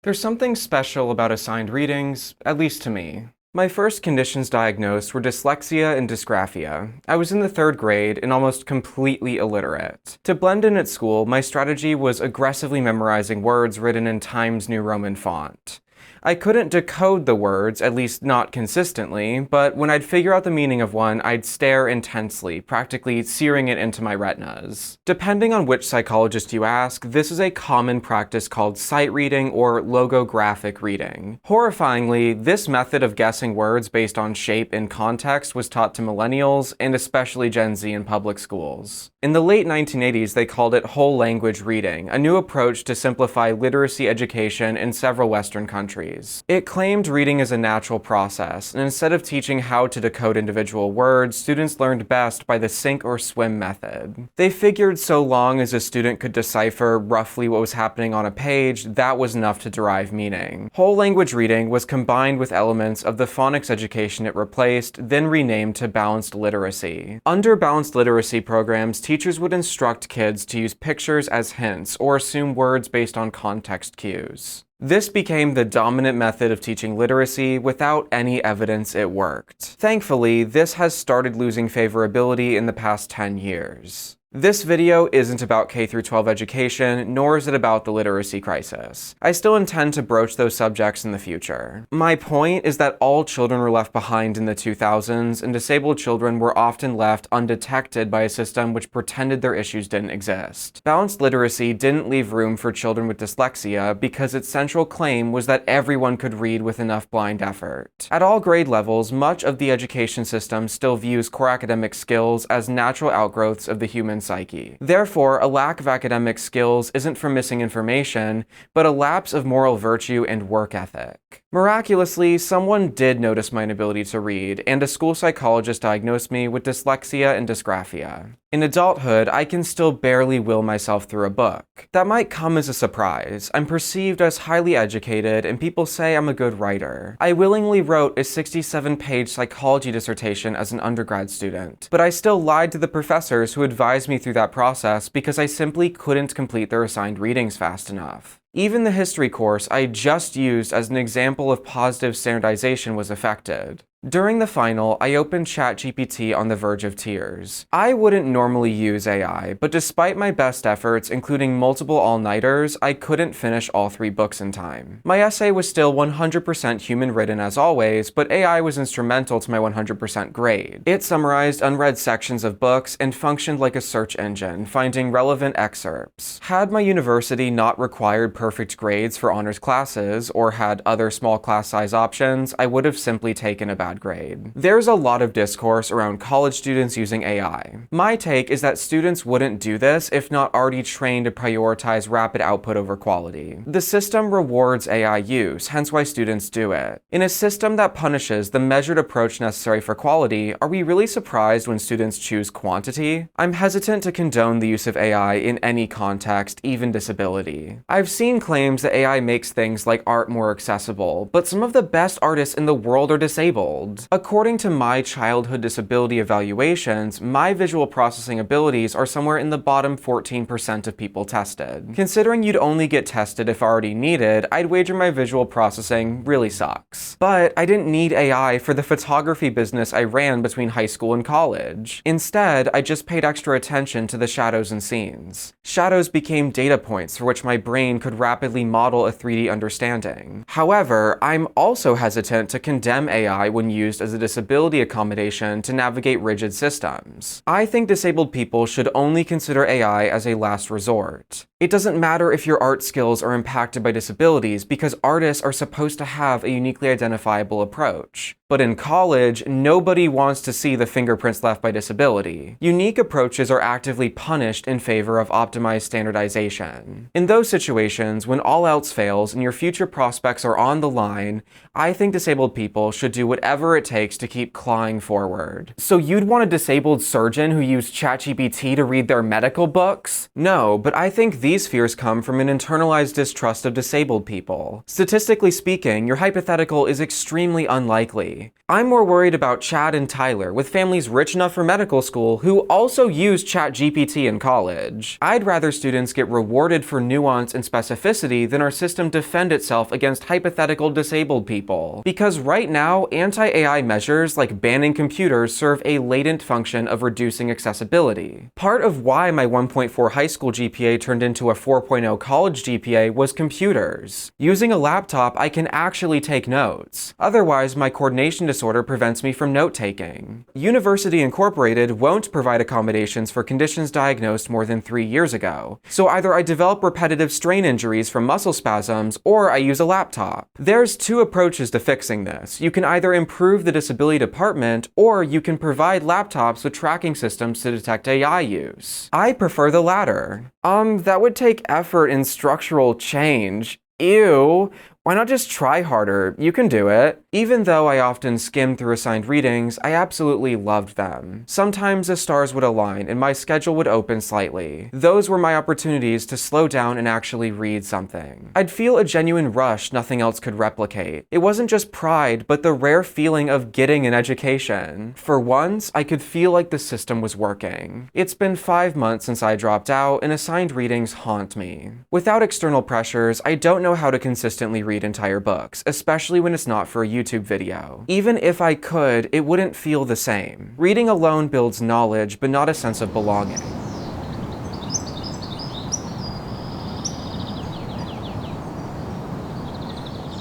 There's something special about assigned readings, at least to me. My first conditions diagnosed were dyslexia and dysgraphia. I was in the 3rd grade and almost completely illiterate. To blend in at school, my strategy was aggressively memorizing words written in Times New Roman font. I couldn't decode the words, at least not consistently, but when I'd figure out the meaning of one, I'd stare intensely, practically searing it into my retinas. Depending on which psychologist you ask, this is a common practice called sight reading or logographic reading. Horrifyingly, this method of guessing words based on shape and context was taught to millennials, and especially Gen Z in public schools. In the late 1980s, they called it whole language reading, a new approach to simplify literacy education in several Western countries. It claimed reading is a natural process, and instead of teaching how to decode individual words, students learned best by the sink or swim method. They figured so long as a student could decipher roughly what was happening on a page, that was enough to derive meaning. Whole language reading was combined with elements of the phonics education it replaced, then renamed to balanced literacy. Under balanced literacy programs, teachers would instruct kids to use pictures as hints or assume words based on context cues. This became the dominant method of teaching literacy without any evidence it worked. Thankfully, this has started losing favorability in the past 10 years. This video isn't about K-12 education, nor is it about the literacy crisis. I still intend to broach those subjects in the future. My point is that all children were left behind in the 2000s, and disabled children were often left undetected by a system which pretended their issues didn't exist. Balanced literacy didn't leave room for children with dyslexia because its central claim was that everyone could read with enough blind effort. At all grade levels, much of the education system still views core academic skills as natural outgrowths of the human psyche. Therefore, a lack of academic skills isn't from missing information, but a lapse of moral virtue and work ethic. Miraculously, someone did notice my inability to read, and a school psychologist diagnosed me with dyslexia and dysgraphia. In adulthood, I can still barely will myself through a book. That might come as a surprise. I'm perceived as highly educated, and people say I'm a good writer. I willingly wrote a 67-page psychology dissertation as an undergrad student, but I still lied to the professors who advised me through that process because I simply couldn't complete their assigned readings fast enough. Even the history course I just used as an example of positive standardization was affected. During the final, I opened ChatGPT on the verge of tears. I wouldn't normally use AI, but despite my best efforts, including multiple all-nighters, I couldn't finish all 3 books in time. My essay was still 100% human-written as always, but AI was instrumental to my 100% grade. It summarized unread sections of books and functioned like a search engine, finding relevant excerpts. Had my university not required perfect grades for honors classes, or had other small class size options, I would have simply taken a bad grade. There's a lot of discourse around college students using AI. My take is that students wouldn't do this if not already trained to prioritize rapid output over quality. The system rewards AI use, hence why students do it. In a system that punishes the measured approach necessary for quality, are we really surprised when students choose quantity? I'm hesitant to condone the use of AI in any context, even disability. I've seen claims that AI makes things like art more accessible, but some of the best artists in the world are disabled. According to my childhood disability evaluations, my visual processing abilities are somewhere in the bottom 14% of people tested. Considering you'd only get tested if already needed, I'd wager my visual processing really sucks. But I didn't need AI for the photography business I ran between high school and college. Instead, I just paid extra attention to the shadows and scenes. Shadows became data points for which my brain could rapidly model a 3D understanding. However, I'm also hesitant to condemn AI when used as a disability accommodation to navigate rigid systems. I think disabled people should only consider AI as a last resort. It doesn't matter if your art skills are impacted by disabilities because artists are supposed to have a uniquely identifiable approach. But in college, nobody wants to see the fingerprints left by disability. Unique approaches are actively punished in favor of optimized standardization. In those situations, when all else fails and your future prospects are on the line, I think disabled people should do whatever it takes to keep clawing forward. So you'd want a disabled surgeon who used ChatGPT to read their medical books? No, but I think these fears come from an internalized distrust of disabled people. Statistically speaking, your hypothetical is extremely unlikely. reality. I'm more worried about Chad and Tyler, with families rich enough for medical school who also use ChatGPT in college. I'd rather students get rewarded for nuance and specificity than our system defend itself against hypothetical disabled people. Because right now, anti-AI measures like banning computers serve a latent function of reducing accessibility. Part of why my 1.4 high school GPA turned into a 4.0 college GPA was computers. Using a laptop, I can actually take notes. Otherwise, my coordination disorder prevents me from note-taking. University Incorporated won't provide accommodations for conditions diagnosed more than 3 years ago, so either I develop repetitive strain injuries from muscle spasms or I use a laptop. There's two approaches to fixing this. You can either improve the disability department, or you can provide laptops with tracking systems to detect AI use. I prefer the latter. That would take effort and structural change. Ew. Why not just try harder? You can do it. Even though I often skim through assigned readings, I absolutely loved them. Sometimes the stars would align and my schedule would open slightly. Those were my opportunities to slow down and actually read something. I'd feel a genuine rush nothing else could replicate. It wasn't just pride, but the rare feeling of getting an education. For once, I could feel like the system was working. It's been 5 months since I dropped out, and assigned readings haunt me. Without external pressures, I don't know how to consistently read entire books, especially when it's not for a YouTube video. Even if I could, it wouldn't feel the same. Reading alone builds knowledge, but not a sense of belonging.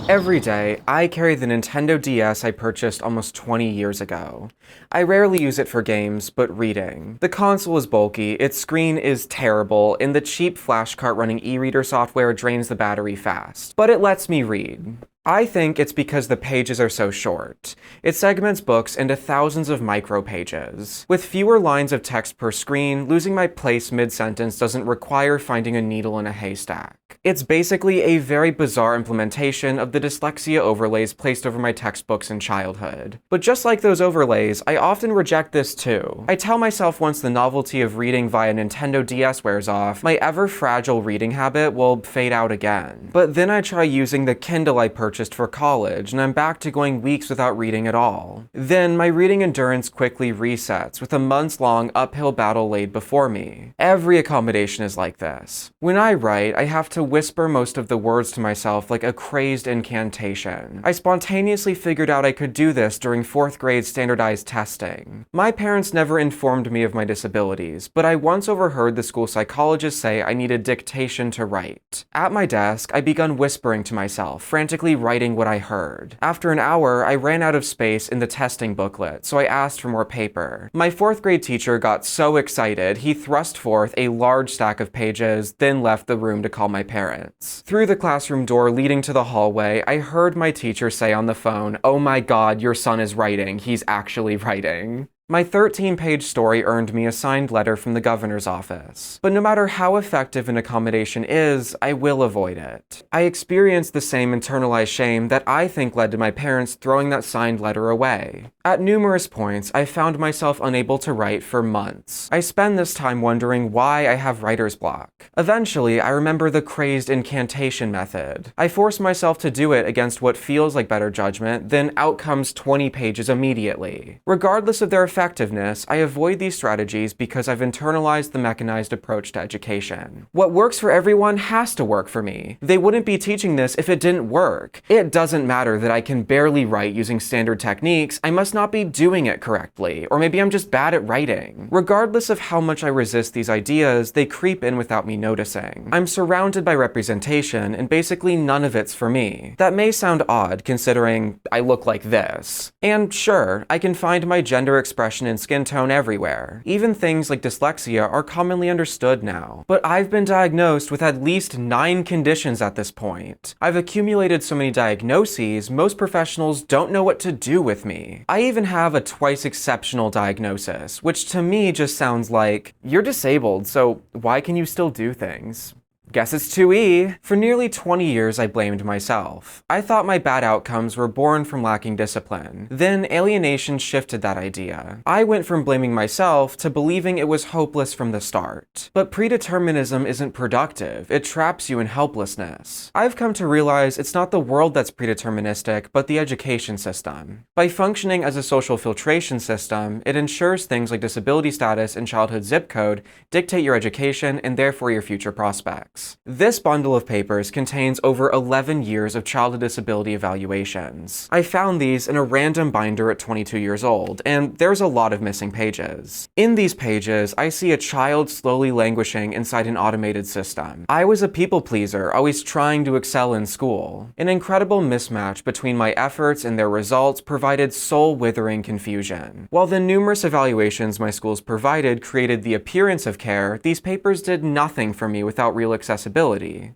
Every day, I carry the Nintendo DS I purchased almost 20 years ago. I rarely use it for games, but reading. The console is bulky, its screen is terrible, and the cheap flash cart running e-reader software drains the battery fast. But it lets me read. I think it's because the pages are so short. It segments books into thousands of micro pages. With fewer lines of text per screen, losing my place mid-sentence doesn't require finding a needle in a haystack. It's basically a very bizarre implementation of the dyslexia overlays placed over my textbooks in childhood. But just like those overlays, I often reject this too. I tell myself once the novelty of reading via Nintendo DS wears off, my ever-fragile reading habit will fade out again. But then I try using the Kindle I purchased for college, and I'm back to going weeks without reading at all. Then my reading endurance quickly resets, with a months-long uphill battle laid before me. Every accommodation is like this. When I write, I have to whisper most of the words to myself like a crazed incantation. I spontaneously figured out I could do this during 4th grade standardized testing. My parents never informed me of my disabilities, but I once overheard the school psychologist say I needed dictation to write. At my desk, I begun whispering to myself, frantically writing what I heard. After an hour, I ran out of space in the testing booklet, so I asked for more paper. My 4th grade teacher got so excited, he thrust forth a large stack of pages, then left the room to call my parents. Through the classroom door leading to the hallway, I heard my teacher say on the phone, "Oh my God, your son is writing. He's actually writing." My 13-page story earned me a signed letter from the governor's office. But no matter how effective an accommodation is, I will avoid it. I experienced the same internalized shame that I think led to my parents throwing that signed letter away. At numerous points, I found myself unable to write for months. I spend this time wondering why I have writer's block. Eventually, I remember the crazed incantation method. I force myself to do it against what feels like better judgment, then out comes 20 pages immediately. Regardless of their effectiveness, I avoid these strategies because I've internalized the mechanized approach to education. What works for everyone has to work for me. They wouldn't be teaching this if it didn't work. It doesn't matter that I can barely write using standard techniques, I must not be doing it correctly, or maybe I'm just bad at writing. Regardless of how much I resist these ideas, they creep in without me noticing. I'm surrounded by representation, and basically none of it's for me. That may sound odd, considering I look like this. And sure, I can find my gender expression and skin tone everywhere. Even things like dyslexia are commonly understood now. But I've been diagnosed with at least 9 conditions at this point. I've accumulated so many diagnoses, most professionals don't know what to do with me. I even have a twice exceptional diagnosis, which to me just sounds like, you're disabled, so why can you still do things? Guess it's 2E. For nearly 20 years, I blamed myself. I thought my bad outcomes were born from lacking discipline. Then alienation shifted that idea. I went from blaming myself to believing it was hopeless from the start. But predeterminism isn't productive. It traps you in helplessness. I've come to realize it's not the world that's predeterministic, but the education system. By functioning as a social filtration system, it ensures things like disability status and childhood zip code dictate your education and therefore your future prospects. This bundle of papers contains over 11 years of childhood disability evaluations. I found these in a random binder at 22 years old, and there's a lot of missing pages. In these pages, I see a child slowly languishing inside an automated system. I was a people pleaser, always trying to excel in school. An incredible mismatch between my efforts and their results provided soul-withering confusion. While the numerous evaluations my schools provided created the appearance of care, these papers did nothing for me without real accessibility.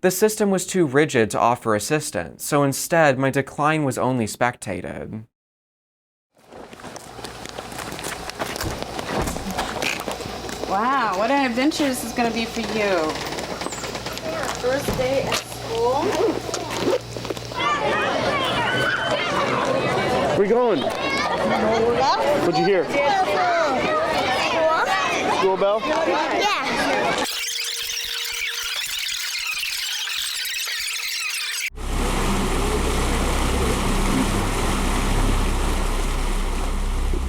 The system was too rigid to offer assistance, so instead my decline was only spectated. Wow, what an adventure this is going to be for you. First day at school. Where are you going? What'd you hear? School bell? Yeah.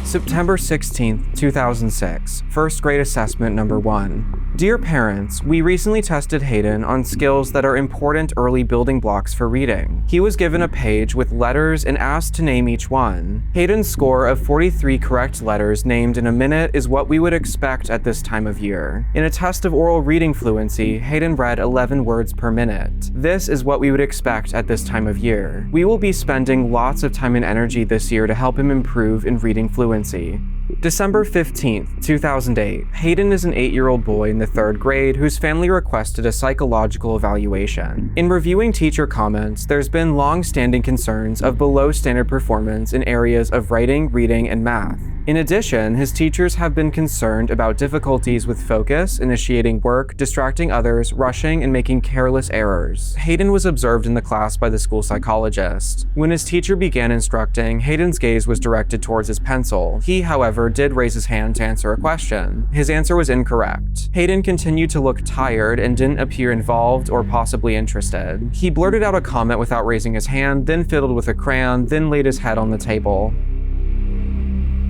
September 16th, 2006, first grade assessment number 1. Dear parents, we recently tested Hayden on skills that are important early building blocks for reading. He was given a page with letters and asked to name each one. Hayden's score of 43 correct letters named in a minute is what we would expect at this time of year. In a test of oral reading fluency, Hayden read 11 words per minute. This is what we would expect at this time of year. We will be spending lots of time and energy this year to help him improve in reading fluency. December 15th, 2008. Hayden is an 8-year-old boy in the 3rd grade whose family requested a psychological evaluation. In reviewing teacher comments, there's been long-standing concerns of below-standard performance in areas of writing, reading, and math. In addition, his teachers have been concerned about difficulties with focus, initiating work, distracting others, rushing, and making careless errors. Hayden was observed in the class by the school psychologist. When his teacher began instructing, Hayden's gaze was directed towards his pencil. He, however, did raise his hand to answer a question. His answer was incorrect. Hayden continued to look tired and didn't appear involved or possibly interested. He blurted out a comment without raising his hand, then fiddled with a crayon, then laid his head on the table.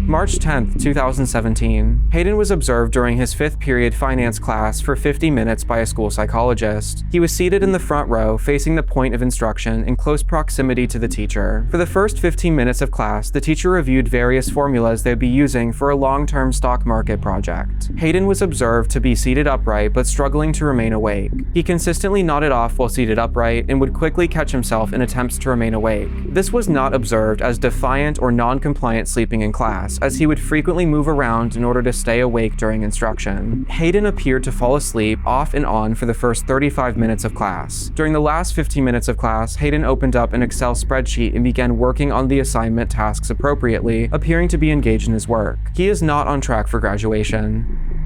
March 10th, 2017. Hayden was observed during his 5th period finance class for 50 minutes by a school psychologist. He was seated in the front row, facing the point of instruction in close proximity to the teacher. For the first 15 minutes of class, the teacher reviewed various formulas they'd be using for a long-term stock market project. Hayden was observed to be seated upright but struggling to remain awake. He consistently nodded off while seated upright and would quickly catch himself in attempts to remain awake. This was not observed as defiant or non-compliant sleeping in class, as he would frequently move around in order to stay awake during instruction. Hayden appeared to fall asleep off and on for the first 35 minutes of class. During the last 15 minutes of class, Hayden opened up an Excel spreadsheet and began working on the assignment tasks appropriately, appearing to be engaged in his work. He is not on track for graduation.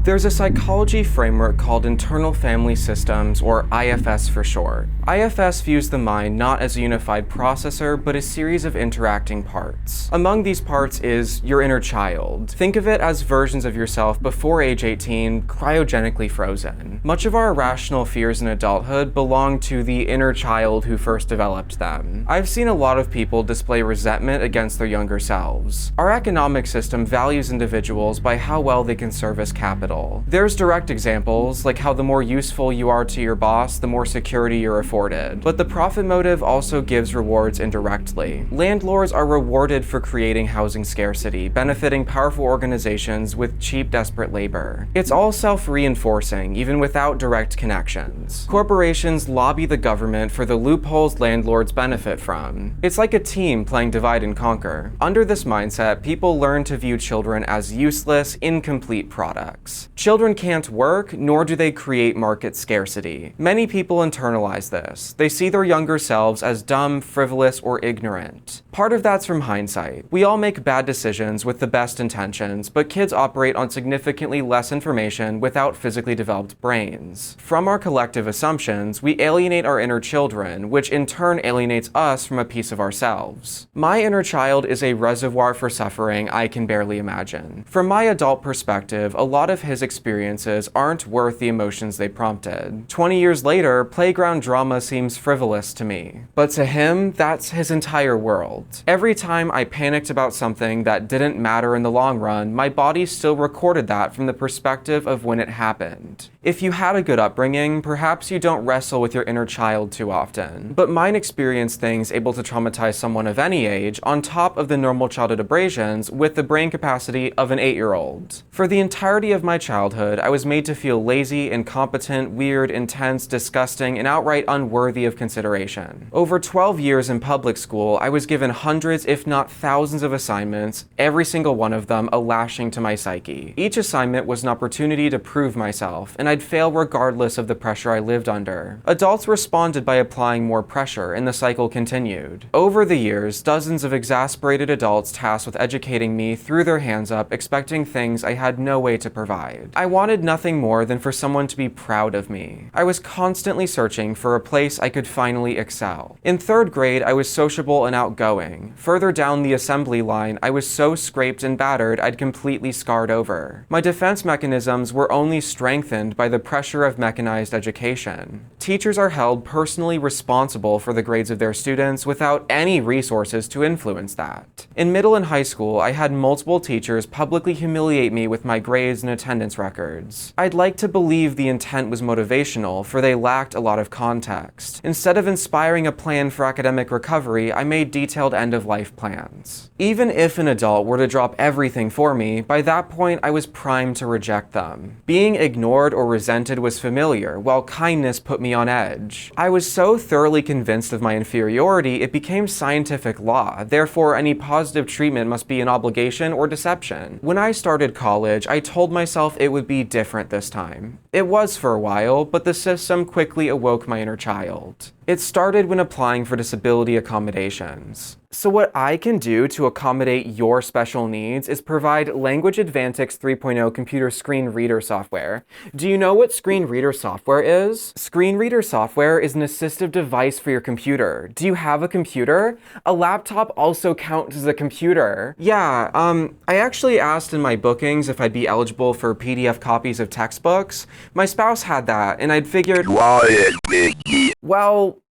There's a psychology framework called Internal Family Systems, or IFS for short. IFS views the mind not as a unified processor, but a series of interacting parts. Among these parts is your inner child. Think of it as versions of yourself before age 18, cryogenically frozen. Much of our irrational fears in adulthood belong to the inner child who first developed them. I've seen a lot of people display resentment against their younger selves. Our economic system values individuals by how well they can service capital. title. There's direct examples, like how the more useful you are to your boss, the more security you're afforded. But the profit motive also gives rewards indirectly. Landlords are rewarded for creating housing scarcity, benefiting powerful organizations with cheap, desperate labor. It's all self-reinforcing, even without direct connections. Corporations lobby the government for the loopholes landlords benefit from. It's like a team playing divide and conquer. Under this mindset, people learn to view children as useless, incomplete products. Children can't work, nor do they create market scarcity. Many people internalize this. They see their younger selves as dumb, frivolous, or ignorant. Part of that's from hindsight. We all make bad decisions with the best intentions, but kids operate on significantly less information without physically developed brains. From our collective assumptions, we alienate our inner children, which in turn alienates us from a piece of ourselves. My inner child is a reservoir for suffering I can barely imagine. From my adult perspective, a lot of his experiences aren't worth the emotions they prompted. 20 years later, playground drama seems frivolous to me. But to him, that's his entire world. Every time I panicked about something that didn't matter in the long run, my body still recorded that from the perspective of when it happened. If you had a good upbringing, perhaps you don't wrestle with your inner child too often. But mine experienced things able to traumatize someone of any age, on top of the normal childhood abrasions, with the brain capacity of an 8-year-old. For the entirety of my childhood, I was made to feel lazy, incompetent, weird, intense, disgusting, and outright unworthy of consideration. Over 12 years in public school, I was given hundreds, if not thousands of assignments, every single one of them a lashing to my psyche. Each assignment was an opportunity to prove myself, and I'd fail regardless of the pressure I lived under. Adults responded by applying more pressure, and the cycle continued. Over the years, dozens of exasperated adults tasked with educating me threw their hands up, expecting things I had no way to provide. I wanted nothing more than for someone to be proud of me. I was constantly searching for a place I could finally excel. In 3rd grade, I was sociable and outgoing. Further down the assembly line, I was so scraped and battered I'd completely scarred over. My defense mechanisms were only strengthened by the pressure of mechanized education. Teachers are held personally responsible for the grades of their students without any resources to influence that. In middle and high school, I had multiple teachers publicly humiliate me with my grades and attendance records. I'd like to believe the intent was motivational, for they lacked a lot of context. Instead of inspiring a plan for academic recovery, I made detailed end-of-life plans. Even if an adult were to drop everything for me, by that point I was primed to reject them. Being ignored or resented was familiar, while kindness put me on edge. I was so thoroughly convinced of my inferiority, it became scientific law. Therefore, any positive treatment must be an obligation or deception. When I started college, I told myself it would be different this time. It was for a while, but the system quickly awoke my inner child. It started when applying for disability accommodations. So what I can do to accommodate your special needs is provide Language Advantix 3.0 computer screen reader software. Do you know what screen reader software is? Screen reader software is an assistive device for your computer. Do you have a computer? A laptop also counts as a computer. Yeah, I actually asked in my bookings if I'd be eligible for PDF copies of textbooks. My spouse had that, and I'd figured, well,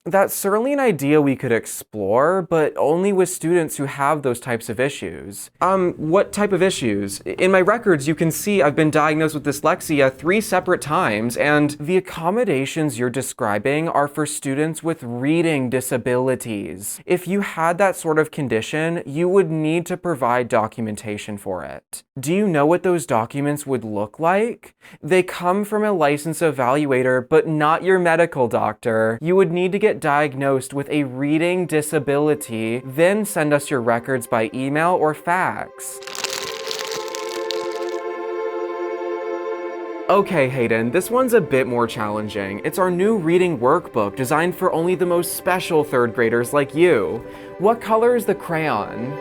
that's certainly an idea we could explore, but only with students who have those types of issues. What type of issues? In my records, you can see I've been diagnosed with dyslexia 3 separate times, and the accommodations you're describing are for students with reading disabilities. If you had that sort of condition, you would need to provide documentation for it. Do you know what those documents would look like? They come from a licensed evaluator, but not your medical doctor. You would need to get diagnosed with a reading disability, then send us your records by email or fax. Okay, Hayden, this one's a bit more challenging. It's our new reading workbook designed for only the most special 3rd graders like you. What color is the crayon?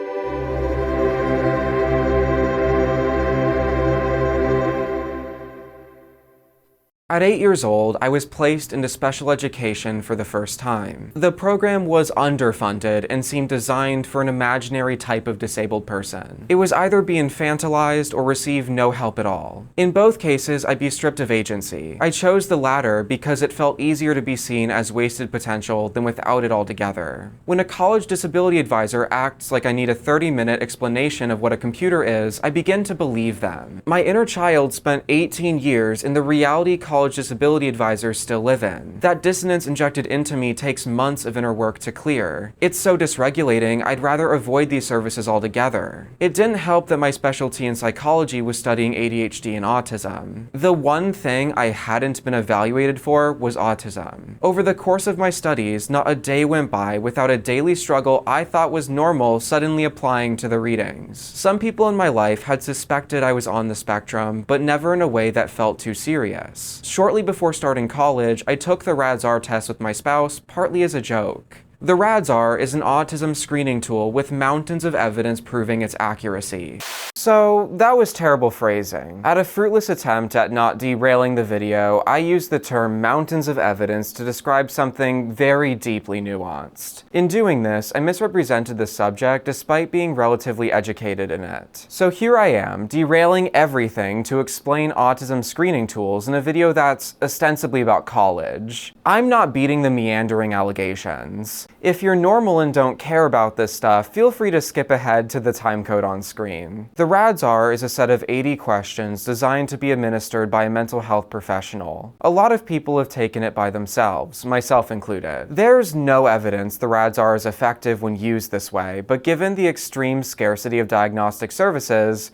At 8 years old, I was placed into special education for the first time. The program was underfunded and seemed designed for an imaginary type of disabled person. It was either be infantilized or receive no help at all. In both cases, I'd be stripped of agency. I chose the latter because it felt easier to be seen as wasted potential than without it altogether. When a college disability advisor acts like I need a 30-minute explanation of what a computer is, I begin to believe them. My inner child spent 18 years in the reality college disability advisors still live in. That dissonance injected into me takes months of inner work to clear. It's so dysregulating, I'd rather avoid these services altogether. It didn't help that my specialty in psychology was studying ADHD and autism. The one thing I hadn't been evaluated for was autism. Over the course of my studies, not a day went by without a daily struggle I thought was normal suddenly applying to the readings. Some people in my life had suspected I was on the spectrum, but never in a way that felt too serious. Shortly before starting college, I took the RADSAR test with my spouse, partly as a joke. The RADSAR is an autism screening tool with mountains of evidence proving its accuracy. So, that was terrible phrasing. At a fruitless attempt at not derailing the video, I used the term mountains of evidence to describe something very deeply nuanced. In doing this, I misrepresented the subject despite being relatively educated in it. So here I am, derailing everything to explain autism screening tools in a video that's ostensibly about college. I'm not beating the meandering allegations. If you're normal and don't care about this stuff, feel free to skip ahead to the timecode on screen. The RADSAR is a set of 80 questions designed to be administered by a mental health professional. A lot of people have taken it by themselves, myself included. There's no evidence the RADSAR is effective when used this way, but given the extreme scarcity of diagnostic services,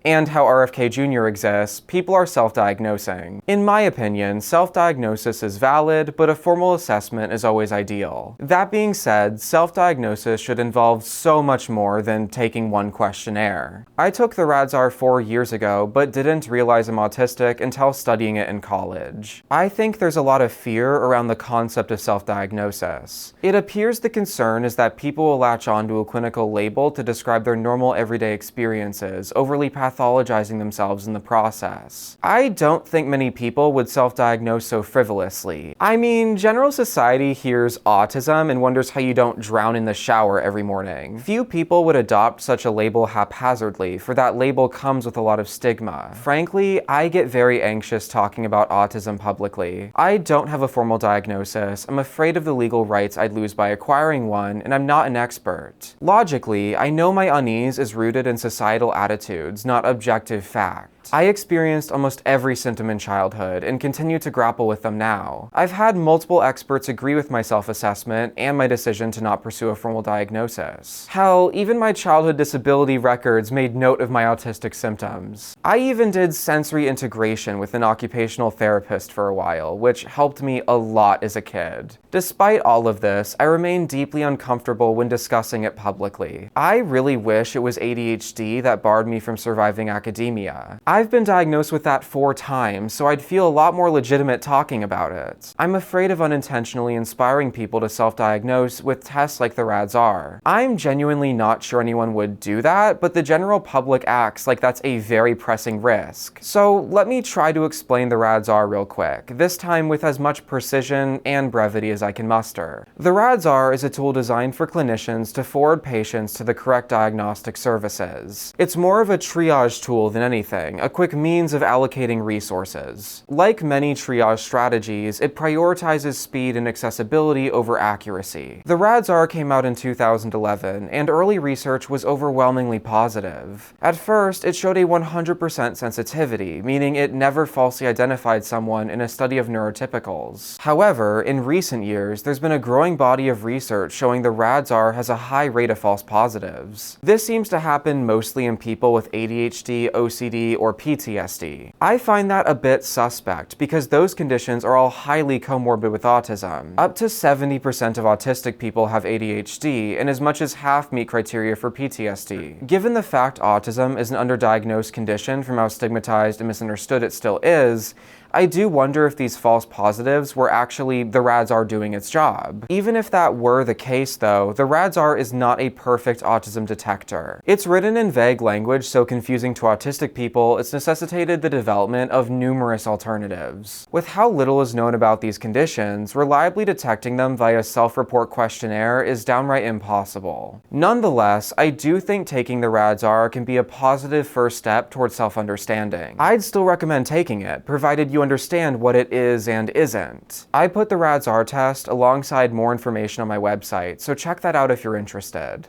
and how RFK Jr. exists, people are self-diagnosing. In my opinion, self-diagnosis is valid, but a formal assessment is always ideal. That being said, self-diagnosis should involve so much more than taking one questionnaire. I took the RADSAR 4 years ago, but didn't realize I'm autistic until studying it in college. I think there's a lot of fear around the concept of self-diagnosis. It appears the concern is that people will latch onto a clinical label to describe their normal everyday experiences, overly pathologizing themselves in the process. I don't think many people would self-diagnose so frivolously. I mean, general society hears autism and wonders how you don't drown in the shower every morning. Few people would adopt such a label haphazardly, for that label comes with a lot of stigma. Frankly, I get very anxious talking about autism publicly. I don't have a formal diagnosis, I'm afraid of the legal rights I'd lose by acquiring one, and I'm not an expert. Logically, I know my unease is rooted in societal attitudes, not objective fact. I experienced almost every symptom in childhood and continue to grapple with them now. I've had multiple experts agree with my self-assessment and my decision to not pursue a formal diagnosis. Hell, even my childhood disability records made note of my autistic symptoms. I even did sensory integration with an occupational therapist for a while, which helped me a lot as a kid. Despite all of this, I remain deeply uncomfortable when discussing it publicly. I really wish it was ADHD that barred me from surviving academia. I've been diagnosed with that 4 times, so I'd feel a lot more legitimate talking about it. I'm afraid of unintentionally inspiring people to self-diagnose with tests like the RADSAR. I'm genuinely not sure anyone would do that, but the general public acts like that's a very pressing risk. So let me try to explain the RADSAR real quick, this time with as much precision and brevity as I can muster. The RADSAR is a tool designed for clinicians to forward patients to the correct diagnostic services. It's more of a triage tool than anything, a quick means of allocating resources. Like many triage strategies, it prioritizes speed and accessibility over accuracy. The RADSAR came out in 2011, and early research was overwhelmingly positive. At first, it showed a 100% sensitivity, meaning it never falsely identified someone in a study of neurotypicals. However, in recent years, there's been a growing body of research showing the RADSAR has a high rate of false positives. This seems to happen mostly in people with ADHD, OCD, or PTSD. I find that a bit suspect because those conditions are all highly comorbid with autism. Up to 70% of autistic people have ADHD, and as much as half meet criteria for PTSD. Given the fact autism is an underdiagnosed condition from how stigmatized and misunderstood it still is, I do wonder if these false positives were actually the RADSAR doing its job. Even if that were the case though, the RADSAR is not a perfect autism detector. It's written in vague language so confusing to autistic people, it's necessitated the development of numerous alternatives. With how little is known about these conditions, reliably detecting them via self-report questionnaire is downright impossible. Nonetheless, I do think taking the RADSAR can be a positive first step towards self-understanding. I'd still recommend taking it, provided you understand what it is and isn't. I put the RADSAR test alongside more information on my website, so check that out if you're interested.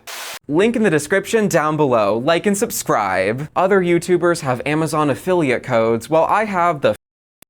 Link in the description down below. Like and subscribe. Other YouTubers have Amazon affiliate codes, while I have the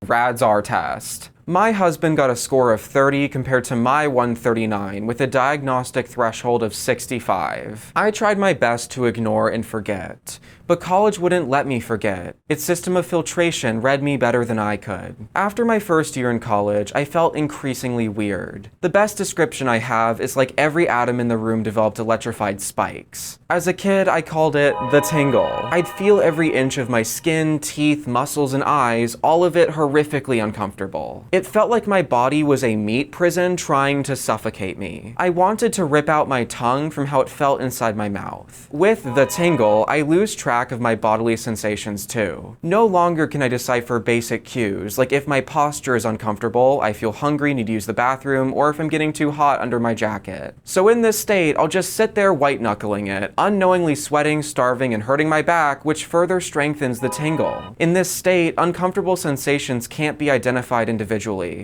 RADSAR test. My husband got a score of 30 compared to my 139 with a diagnostic threshold of 65. I tried my best to ignore and forget, but college wouldn't let me forget. Its system of filtration read me better than I could. After my first year in college, I felt increasingly weird. The best description I have is like every atom in the room developed electrified spikes. As a kid, I called it the tingle. I'd feel every inch of my skin, teeth, muscles, and eyes, all of it horrifically uncomfortable. It felt like my body was a meat prison trying to suffocate me. I wanted to rip out my tongue from how it felt inside my mouth. With the tingle, I lose track of my bodily sensations too. No longer can I decipher basic cues, like if my posture is uncomfortable, I feel hungry, need to use the bathroom, or if I'm getting too hot under my jacket. So in this state, I'll just sit there white-knuckling it, unknowingly sweating, starving, and hurting my back, which further strengthens the tingle. In this state, uncomfortable sensations can't be identified individually.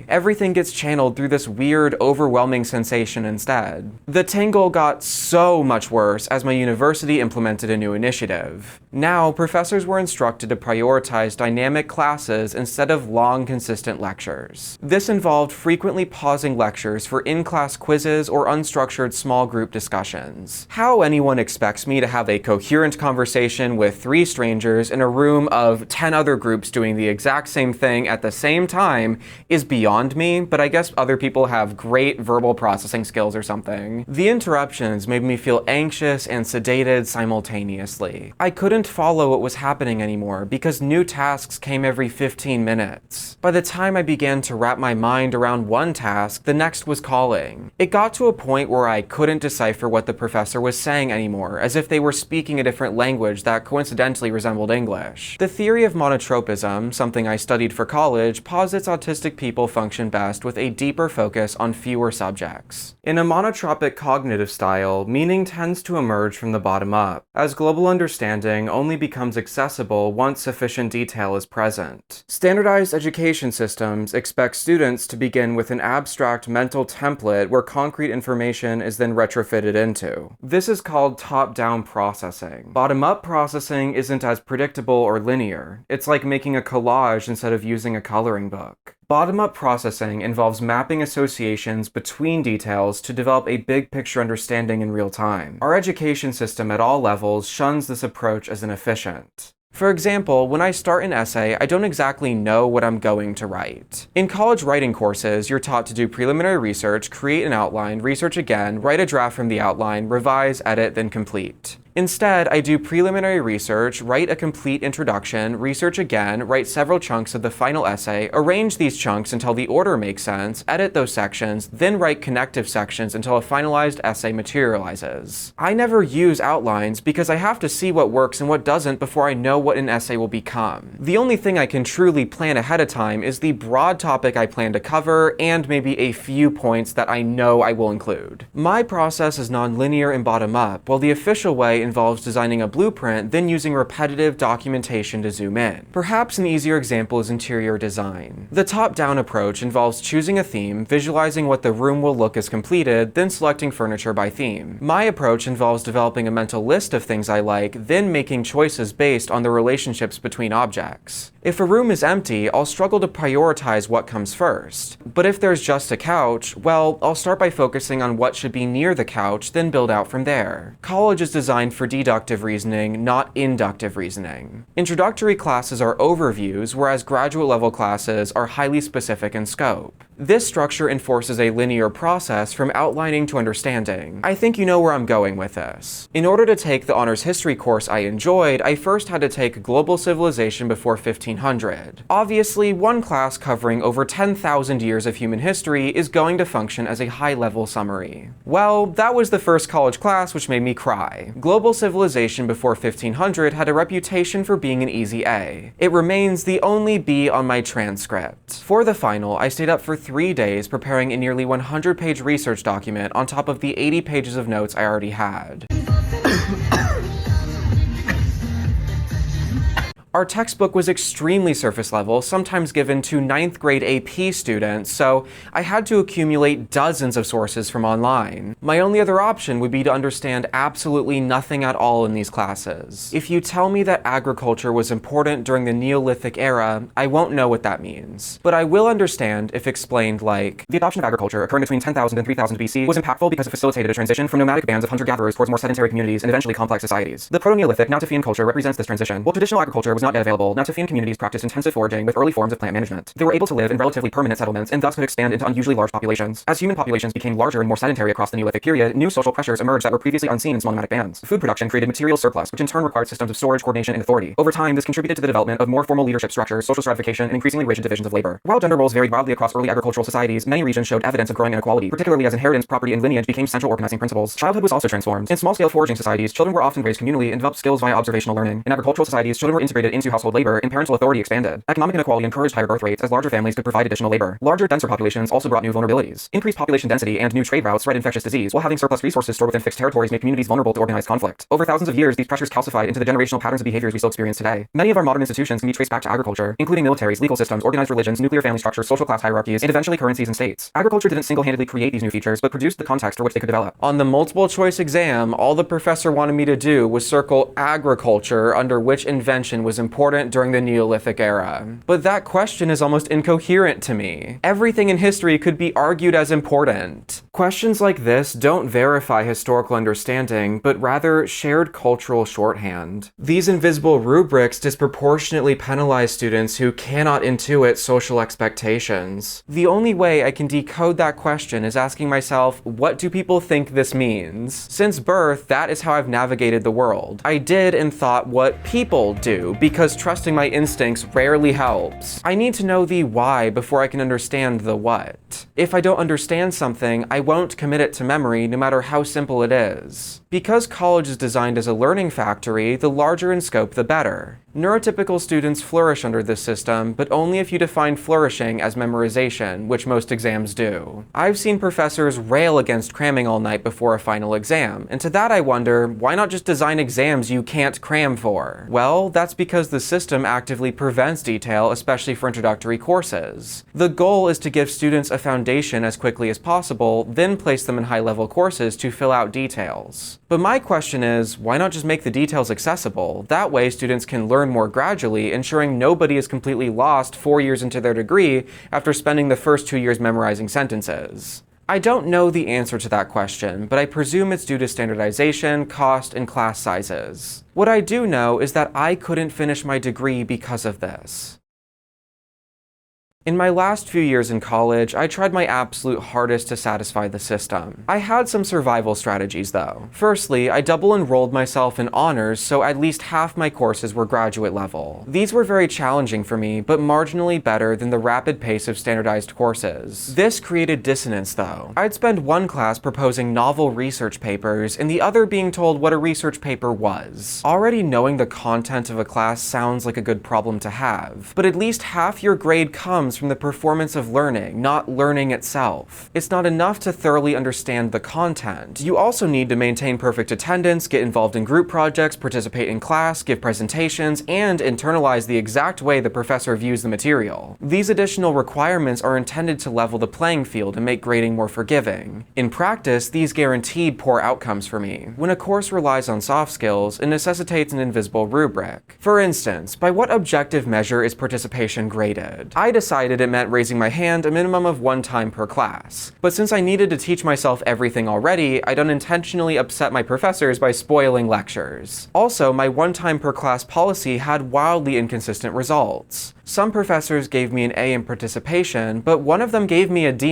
Everything gets channeled through this weird, overwhelming sensation instead. The tingle got so much worse as my university implemented a new initiative. Now, professors were instructed to prioritize dynamic classes instead of long, consistent lectures. This involved frequently pausing lectures for in-class quizzes or unstructured small group discussions. How anyone expects me to have a coherent conversation with 3 strangers in a room of 10 other groups doing the exact same thing at the same time is beyond me, but I guess other people have great verbal processing skills or something. The interruptions made me feel anxious and sedated simultaneously. I couldn't follow what was happening anymore because new tasks came every 15 minutes. By the time I began to wrap my mind around one task, the next was calling. It got to a point where I couldn't decipher what the professor was saying anymore, as if they were speaking a different language that coincidentally resembled English. The theory of monotropism, something I studied for college, posits autistic people function best with a deeper focus on fewer subjects. In a monotropic cognitive style, meaning tends to emerge from the bottom up, as global understanding only becomes accessible once sufficient detail is present. Standardized education systems expect students to begin with an abstract mental template where concrete information is then retrofitted into. This is called top-down processing. Bottom-up processing isn't as predictable or linear. It's like making a collage instead of using a coloring book. Bottom-up processing involves mapping associations between details to develop a big-picture understanding in real time. Our education system at all levels shuns this approach as inefficient. For example, when I start an essay, I don't exactly know what I'm going to write. In college writing courses, you're taught to do preliminary research, create an outline, research again, write a draft from the outline, revise, edit, then complete. Instead, I do preliminary research, write a complete introduction, research again, write several chunks of the final essay, arrange these chunks until the order makes sense, edit those sections, then write connective sections until a finalized essay materializes. I never use outlines because I have to see what works and what doesn't before I know what an essay will become. The only thing I can truly plan ahead of time is the broad topic I plan to cover and maybe a few points that I know I will include. My process is non-linear and bottom-up, while the official way involves designing a blueprint, then using repetitive documentation to zoom in. Perhaps an easier example is interior design. The top-down approach involves choosing a theme, visualizing what the room will look as completed, then selecting furniture by theme. My approach involves developing a mental list of things I like, then making choices based on the relationships between objects. If a room is empty, I'll struggle to prioritize what comes first. But if there's just a couch, well, I'll start by focusing on what should be near the couch, then build out from there. College is designed for deductive reasoning, not inductive reasoning. Introductory classes are overviews, whereas graduate level classes are highly specific in scope. This structure enforces a linear process from outlining to understanding. I think you know where I'm going with this. In order to take the honors history course I enjoyed, I first had to take Global Civilization before 1500. Obviously, one class covering over 10,000 years of human history is going to function as a high-level summary. Well, that was the first college class which made me cry. Global Civilization before 1500 had a reputation for being an easy A. It remains the only B on my transcript. For the final, I stayed up for 3 days preparing a nearly 100-page research document on top of the 80 pages of notes I already had. Our textbook was extremely surface level, sometimes given to 9th grade AP students, so I had to accumulate dozens of sources from online. My only other option would be to understand absolutely nothing at all in these classes. If you tell me that agriculture was important during the Neolithic era, I won't know what that means. But I will understand if explained like, the adoption of agriculture occurring between 10,000 and 3000 BC was impactful because it facilitated a transition from nomadic bands of hunter-gatherers towards more sedentary communities and eventually complex societies. The Proto-Neolithic Natufian culture represents this transition. While traditional agriculture was not yet available, Natufian communities practiced intensive foraging with early forms of plant management. They were able to live in relatively permanent settlements and thus could expand into unusually large populations. As human populations became larger and more sedentary across the Neolithic period, new social pressures emerged that were previously unseen in small nomadic bands. Food production created material surplus, which in turn required systems of storage, coordination, and authority. Over time, this contributed to the development of more formal leadership structures, social stratification, and increasingly rigid divisions of labor. While gender roles varied wildly across early agricultural societies, many regions showed evidence of growing inequality, particularly as inheritance, property, and lineage became central organizing principles. Childhood was also transformed. In small-scale foraging societies, children were often raised communally and developed skills via observational learning. In agricultural societies, children were integrated into household labor, and parental authority expanded. Economic inequality encouraged higher birth rates as larger families could provide additional labor. Larger, denser populations also brought new vulnerabilities. Increased population density and new trade routes spread infectious disease, while having surplus resources stored within fixed territories made communities vulnerable to organized conflict. Over thousands of years, these pressures calcified into the generational patterns of behaviors we still experience today. Many of our modern institutions can be traced back to agriculture, including militaries, legal systems, organized religions, nuclear family structures, social class hierarchies, and eventually currencies and states. Agriculture didn't single-handedly create these new features, but produced the context for which they could develop. On the multiple choice exam, all the professor wanted me to do was circle agriculture under which invention was important during the Neolithic era. But that question is almost incoherent to me. Everything in history could be argued as important. Questions like this don't verify historical understanding, but rather shared cultural shorthand. These invisible rubrics disproportionately penalize students who cannot intuit social expectations. The only way I can decode that question is asking myself, what do people think this means? Since birth, that is how I've navigated the world. I did and thought what people do, because trusting my instincts rarely helps. I need to know the why before I can understand the what. If I don't understand something, I won't commit it to memory no matter how simple it is. Because college is designed as a learning factory, the larger in scope the better. Neurotypical students flourish under this system, but only if you define flourishing as memorization, which most exams do. I've seen professors rail against cramming all night before a final exam, and to that I wonder, why not just design exams you can't cram for? Well, that's because the system actively prevents detail, especially for introductory courses. The goal is to give students a foundation as quickly as possible, then place them in high-level courses to fill out details. But my question is, why not just make the details accessible? That way students can learn more gradually, ensuring nobody is completely lost 4 years into their degree after spending the first 2 years memorizing sentences. I don't know the answer to that question, but I presume it's due to standardization, cost, and class sizes. What I do know is that I couldn't finish my degree because of this. In my last few years in college, I tried my absolute hardest to satisfy the system. I had some survival strategies though. Firstly, I double enrolled myself in honors, so at least half my courses were graduate level. These were very challenging for me, but marginally better than the rapid pace of standardized courses. This created dissonance though. I'd spend one class proposing novel research papers, and the other being told what a research paper was. Already knowing the content of a class sounds like a good problem to have, but at least half your grade comes from the performance of learning, not learning itself. It's not enough to thoroughly understand the content. You also need to maintain perfect attendance, get involved in group projects, participate in class, give presentations, and internalize the exact way the professor views the material. These additional requirements are intended to level the playing field and make grading more forgiving. In practice, these guaranteed poor outcomes for me. When a course relies on soft skills, it necessitates an invisible rubric. For instance, by what objective measure is participation graded? I decided it meant raising my hand a minimum of 1 time per class. But since I needed to teach myself everything already, I'd unintentionally upset my professors by spoiling lectures. Also, my 1 time per class policy had wildly inconsistent results. Some professors gave me an A in participation, but one of them gave me a D-.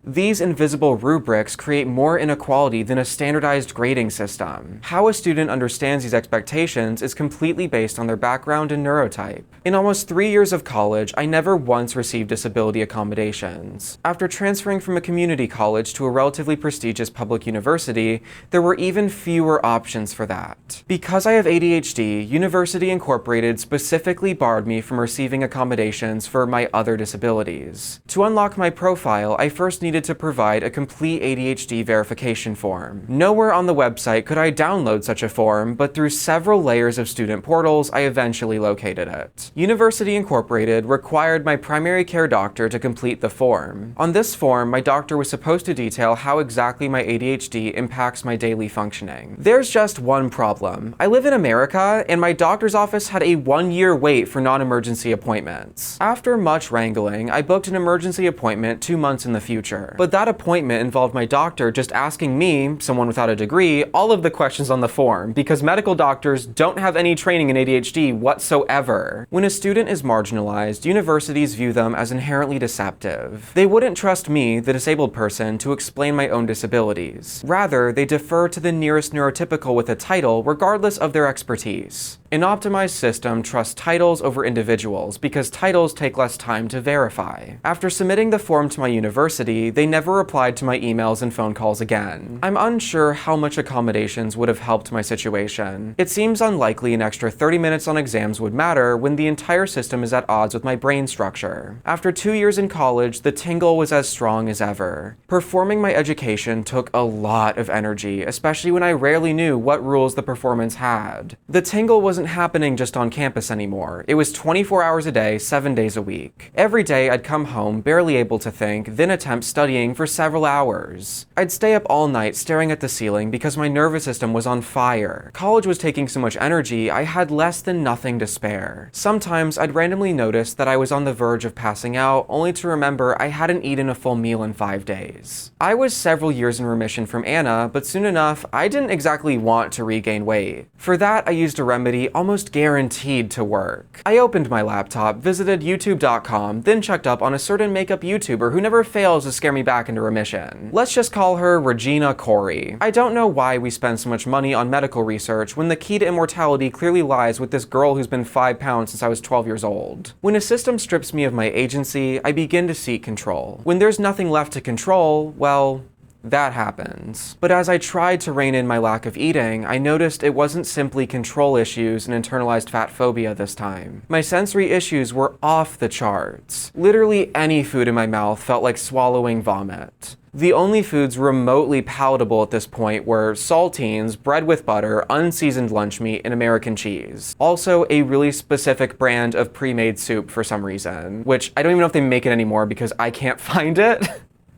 These invisible rubrics create more inequality than a standardized grading system. How a student understands these expectations is completely based on their background and neurotype. In almost 3 years of college, I never once received disability accommodations. After transferring from a community college to a relatively prestigious public university, there were even fewer options for that. Because I have ADHD, University Incorporated specifically barred me from receiving accommodations for my other disabilities. To unlock my profile, I first needed to provide a complete ADHD verification form. Nowhere on the website could I download such a form, but through several layers of student portals, I eventually located it. University Incorporated required my primary care doctor to complete the form. On this form, my doctor was supposed to detail how exactly my ADHD impacts my daily functioning. There's just one problem. I live in America, and my doctor's office had a 1-year wait for non-emergency appointments. After much wrangling, I booked an emergency appointment 2 months in the future. But that appointment involved my doctor just asking me, someone without a degree, all of the questions on the form, because medical doctors don't have any training in ADHD whatsoever. When a student is marginalized, universities view them as inherently deceptive. They wouldn't trust me, the disabled person, to explain my own disabilities. Rather, they defer to the nearest neurotypical with a title, regardless of their expertise. An optimized system trusts titles over individuals because titles take less time to verify. After submitting the form to my university, they never replied to my emails and phone calls again. I'm unsure how much accommodations would have helped my situation. It seems unlikely an extra 30 minutes on exams would matter when the entire system is at odds with my brain structure. After 2 years in college, the tingle was as strong as ever. Performing my education took a lot of energy, especially when I rarely knew what rules the performance had. The tingle wasn't happening just on campus anymore. It was 24 hours a day, 7 days a week. Every day I'd come home barely able to think, then attempt studying for several hours. I'd stay up all night staring at the ceiling because my nervous system was on fire. College was taking so much energy, I had less than nothing to spare. Sometimes I'd randomly notice that I was on the verge of passing out, only to remember I hadn't eaten a full meal in 5 days. I was several years in remission from Anna, but soon enough, I didn't exactly want to regain weight. For that, I used a remedy almost guaranteed to work. I opened my laptop, visited youtube.com, then checked up on a certain makeup YouTuber who never fails to scare me back into remission. Let's just call her Regina Corey. I don't know why we spend so much money on medical research when the key to immortality clearly lies with this girl who's been 5 pounds since I was 12 years old. When a system strips me of my agency, I begin to seek control. When there's nothing left to control, well, that happens. But as I tried to rein in my lack of eating, I noticed it wasn't simply control issues and internalized fat phobia this time. My sensory issues were off the charts. Literally any food in my mouth felt like swallowing vomit. The only foods remotely palatable at this point were saltines, bread with butter, unseasoned lunch meat, and American cheese. Also, a really specific brand of pre-made soup for some reason, which I don't even know if they make it anymore because I can't find it.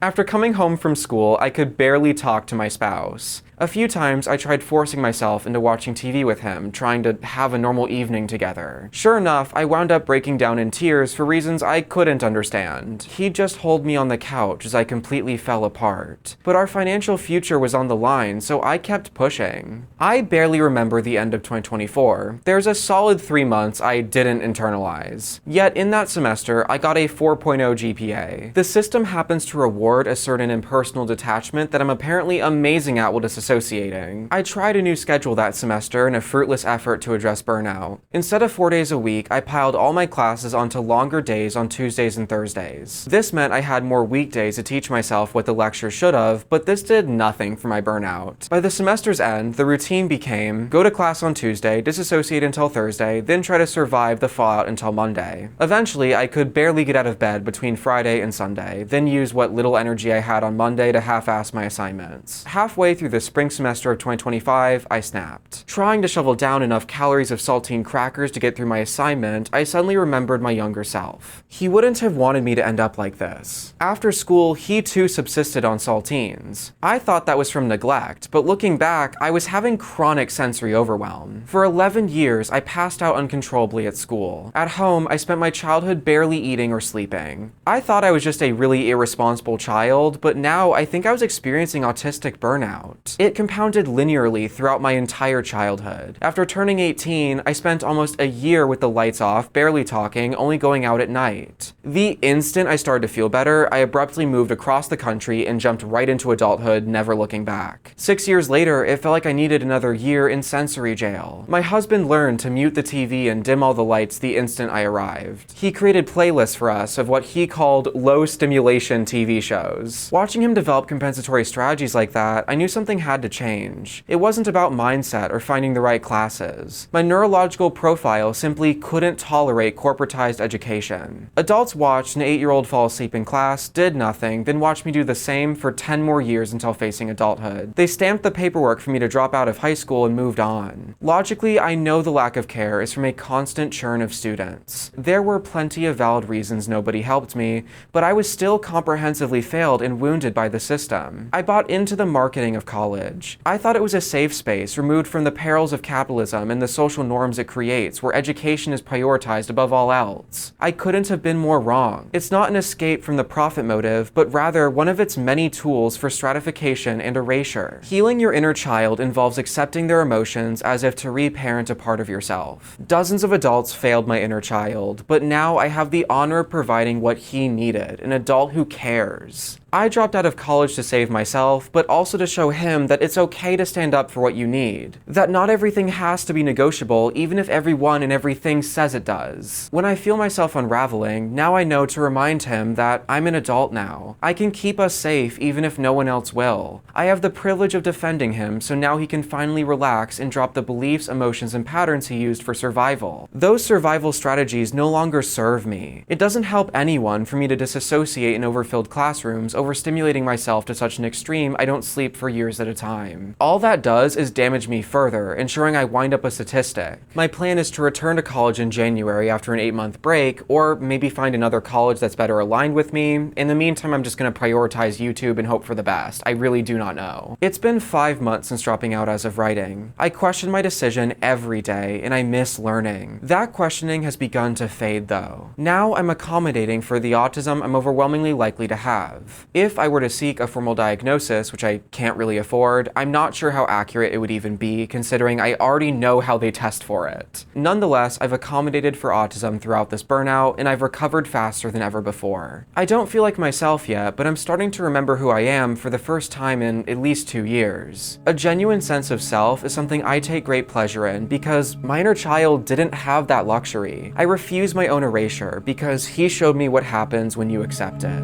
After coming home from school, I could barely talk to my spouse. A few times, I tried forcing myself into watching TV with him, trying to have a normal evening together. Sure enough, I wound up breaking down in tears for reasons I couldn't understand. He'd just hold me on the couch as I completely fell apart. But our financial future was on the line, so I kept pushing. I barely remember the end of 2024. There's a solid 3 months I didn't internalize. Yet in that semester, I got a 4.0 GPA. The system happens to reward a certain impersonal detachment that I'm apparently amazing at while disassociating. I tried a new schedule that semester in a fruitless effort to address burnout. Instead of 4 days a week, I piled all my classes onto longer days on Tuesdays and Thursdays. This meant I had more weekdays to teach myself what the lectures should have, but this did nothing for my burnout. By the semester's end, the routine became go to class on Tuesday, disassociate until Thursday, then try to survive the fallout until Monday. Eventually, I could barely get out of bed between Friday and Sunday, then use what little energy I had on Monday to half-ass my assignments. Halfway through the spring semester of 2025, I snapped. Trying to shovel down enough calories of saltine crackers to get through my assignment, I suddenly remembered my younger self. He wouldn't have wanted me to end up like this. After school, he too subsisted on saltines. I thought that was from neglect, but looking back, I was having chronic sensory overwhelm. For 11 years, I passed out uncontrollably at school. At home, I spent my childhood barely eating or sleeping. I thought I was just a really irresponsible child, but now I think I was experiencing autistic burnout. It compounded linearly throughout my entire childhood. After turning 18, I spent almost a year with the lights off, barely talking, only going out at night. The instant I started to feel better, I abruptly moved across the country and jumped right into adulthood, never looking back. 6 years later, it felt like I needed another year in sensory jail. My husband learned to mute the TV and dim all the lights the instant I arrived. He created playlists for us of what he called low stimulation TV shows. Watching him develop compensatory strategies like that, I knew something had to change. It wasn't about mindset or finding the right classes. My neurological profile simply couldn't tolerate corporatized education. Adults watched an 8-year-old fall asleep in class, did nothing, then watched me do the same for 10 more years until facing adulthood. They stamped the paperwork for me to drop out of high school and moved on. Logically, I know the lack of care is from a constant churn of students. There were plenty of valid reasons nobody helped me, but I was still comprehensively failed and wounded by the system. I bought into the marketing of college. I thought it was a safe space removed from the perils of capitalism and the social norms it creates, where education is prioritized above all else. I couldn't have been more wrong. It's not an escape from the profit motive, but rather one of its many tools for stratification and erasure. Healing your inner child involves accepting their emotions as if to reparent a part of yourself. Dozens of adults failed my inner child, but now I have the honor of providing what he needed, an adult who cares. I dropped out of college to save myself, but also to show him that it's okay to stand up for what you need. That not everything has to be negotiable, even if everyone and everything says it does. When I feel myself unraveling, now I know to remind him that I'm an adult now. I can keep us safe even if no one else will. I have the privilege of defending him, so now he can finally relax and drop the beliefs, emotions, and patterns he used for survival. Those survival strategies no longer serve me. It doesn't help anyone for me to disassociate in overfilled classrooms, overstimulating myself to such an extreme I don't sleep for years at a time. All that does is damage me further, ensuring I wind up a statistic. My plan is to return to college in January after an 8-month break, or maybe find another college that's better aligned with me. In the meantime, I'm just gonna prioritize YouTube and hope for the best. I really do not know. It's been 5 months since dropping out as of writing. I question my decision every day, and I miss learning. That questioning has begun to fade though. Now I'm accommodating for the autism I'm overwhelmingly likely to have. If I were to seek a formal diagnosis, which I can't really afford, I'm not sure how accurate it would even be, considering I already know how they test for it. Nonetheless, I've accommodated for autism throughout this burnout, and I've recovered faster than ever before. I don't feel like myself yet, but I'm starting to remember who I am for the first time in at least 2 years. A genuine sense of self is something I take great pleasure in, because my inner child didn't have that luxury. I refuse my own erasure, because he showed me what happens when you accept it.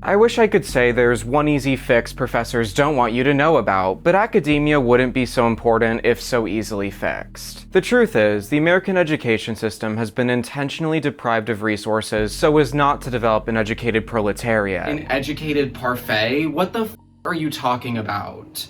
I wish I could say there's one easy fix professors don't want you to know about, but academia wouldn't be so important if so easily fixed. The truth is, the American education system has been intentionally deprived of resources so as not to develop an educated proletariat. An educated parfait? What the f are you talking about?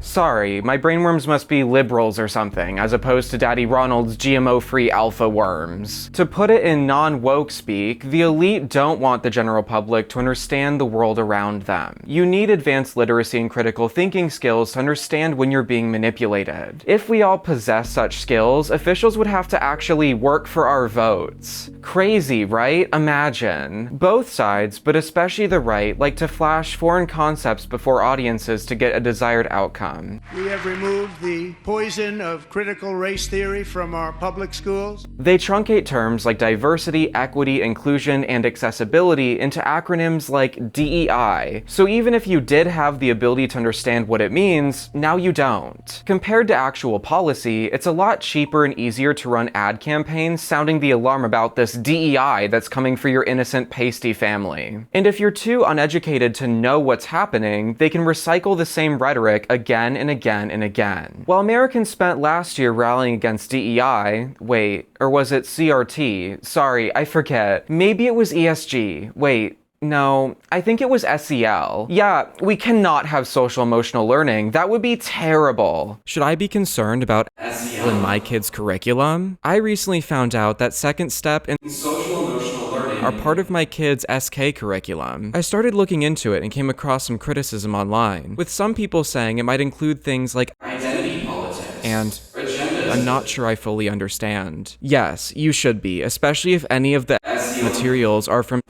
Sorry, my brainworms must be liberals or something, as opposed to Daddy Ronald's GMO-free alpha worms. To put it in non-woke speak, the elite don't want the general public to understand the world around them. You need advanced literacy and critical thinking skills to understand when you're being manipulated. If we all possess such skills, officials would have to actually work for our votes. Crazy, right? Imagine. Both sides, but especially the right, like to flash foreign concepts before audiences to get a desired outcome. We have removed the poison of critical race theory from our public schools. They truncate terms like diversity, equity, inclusion, and accessibility into acronyms like DEI. So even if you did have the ability to understand what it means, now you don't. Compared to actual policy, it's a lot cheaper and easier to run ad campaigns sounding the alarm about this DEI that's coming for your innocent pasty family. And if you're too uneducated to know what's happening, they can recycle the same rhetoric again and again and again. While Americans spent last year rallying against DEI, wait, or was it CRT? Sorry, I forget. Maybe it was ESG. Wait, no, I think it was SEL. Yeah, we cannot have social emotional learning. That would be terrible. Should I be concerned about SEL in my kids' curriculum? I recently found out that second step in social emotional learning are part of my kids' SK curriculum. I started looking into it and came across some criticism online, with some people saying it might include things like identity politics and agendas. I'm not sure I fully understand. Yes, you should be, especially if any of the materials are from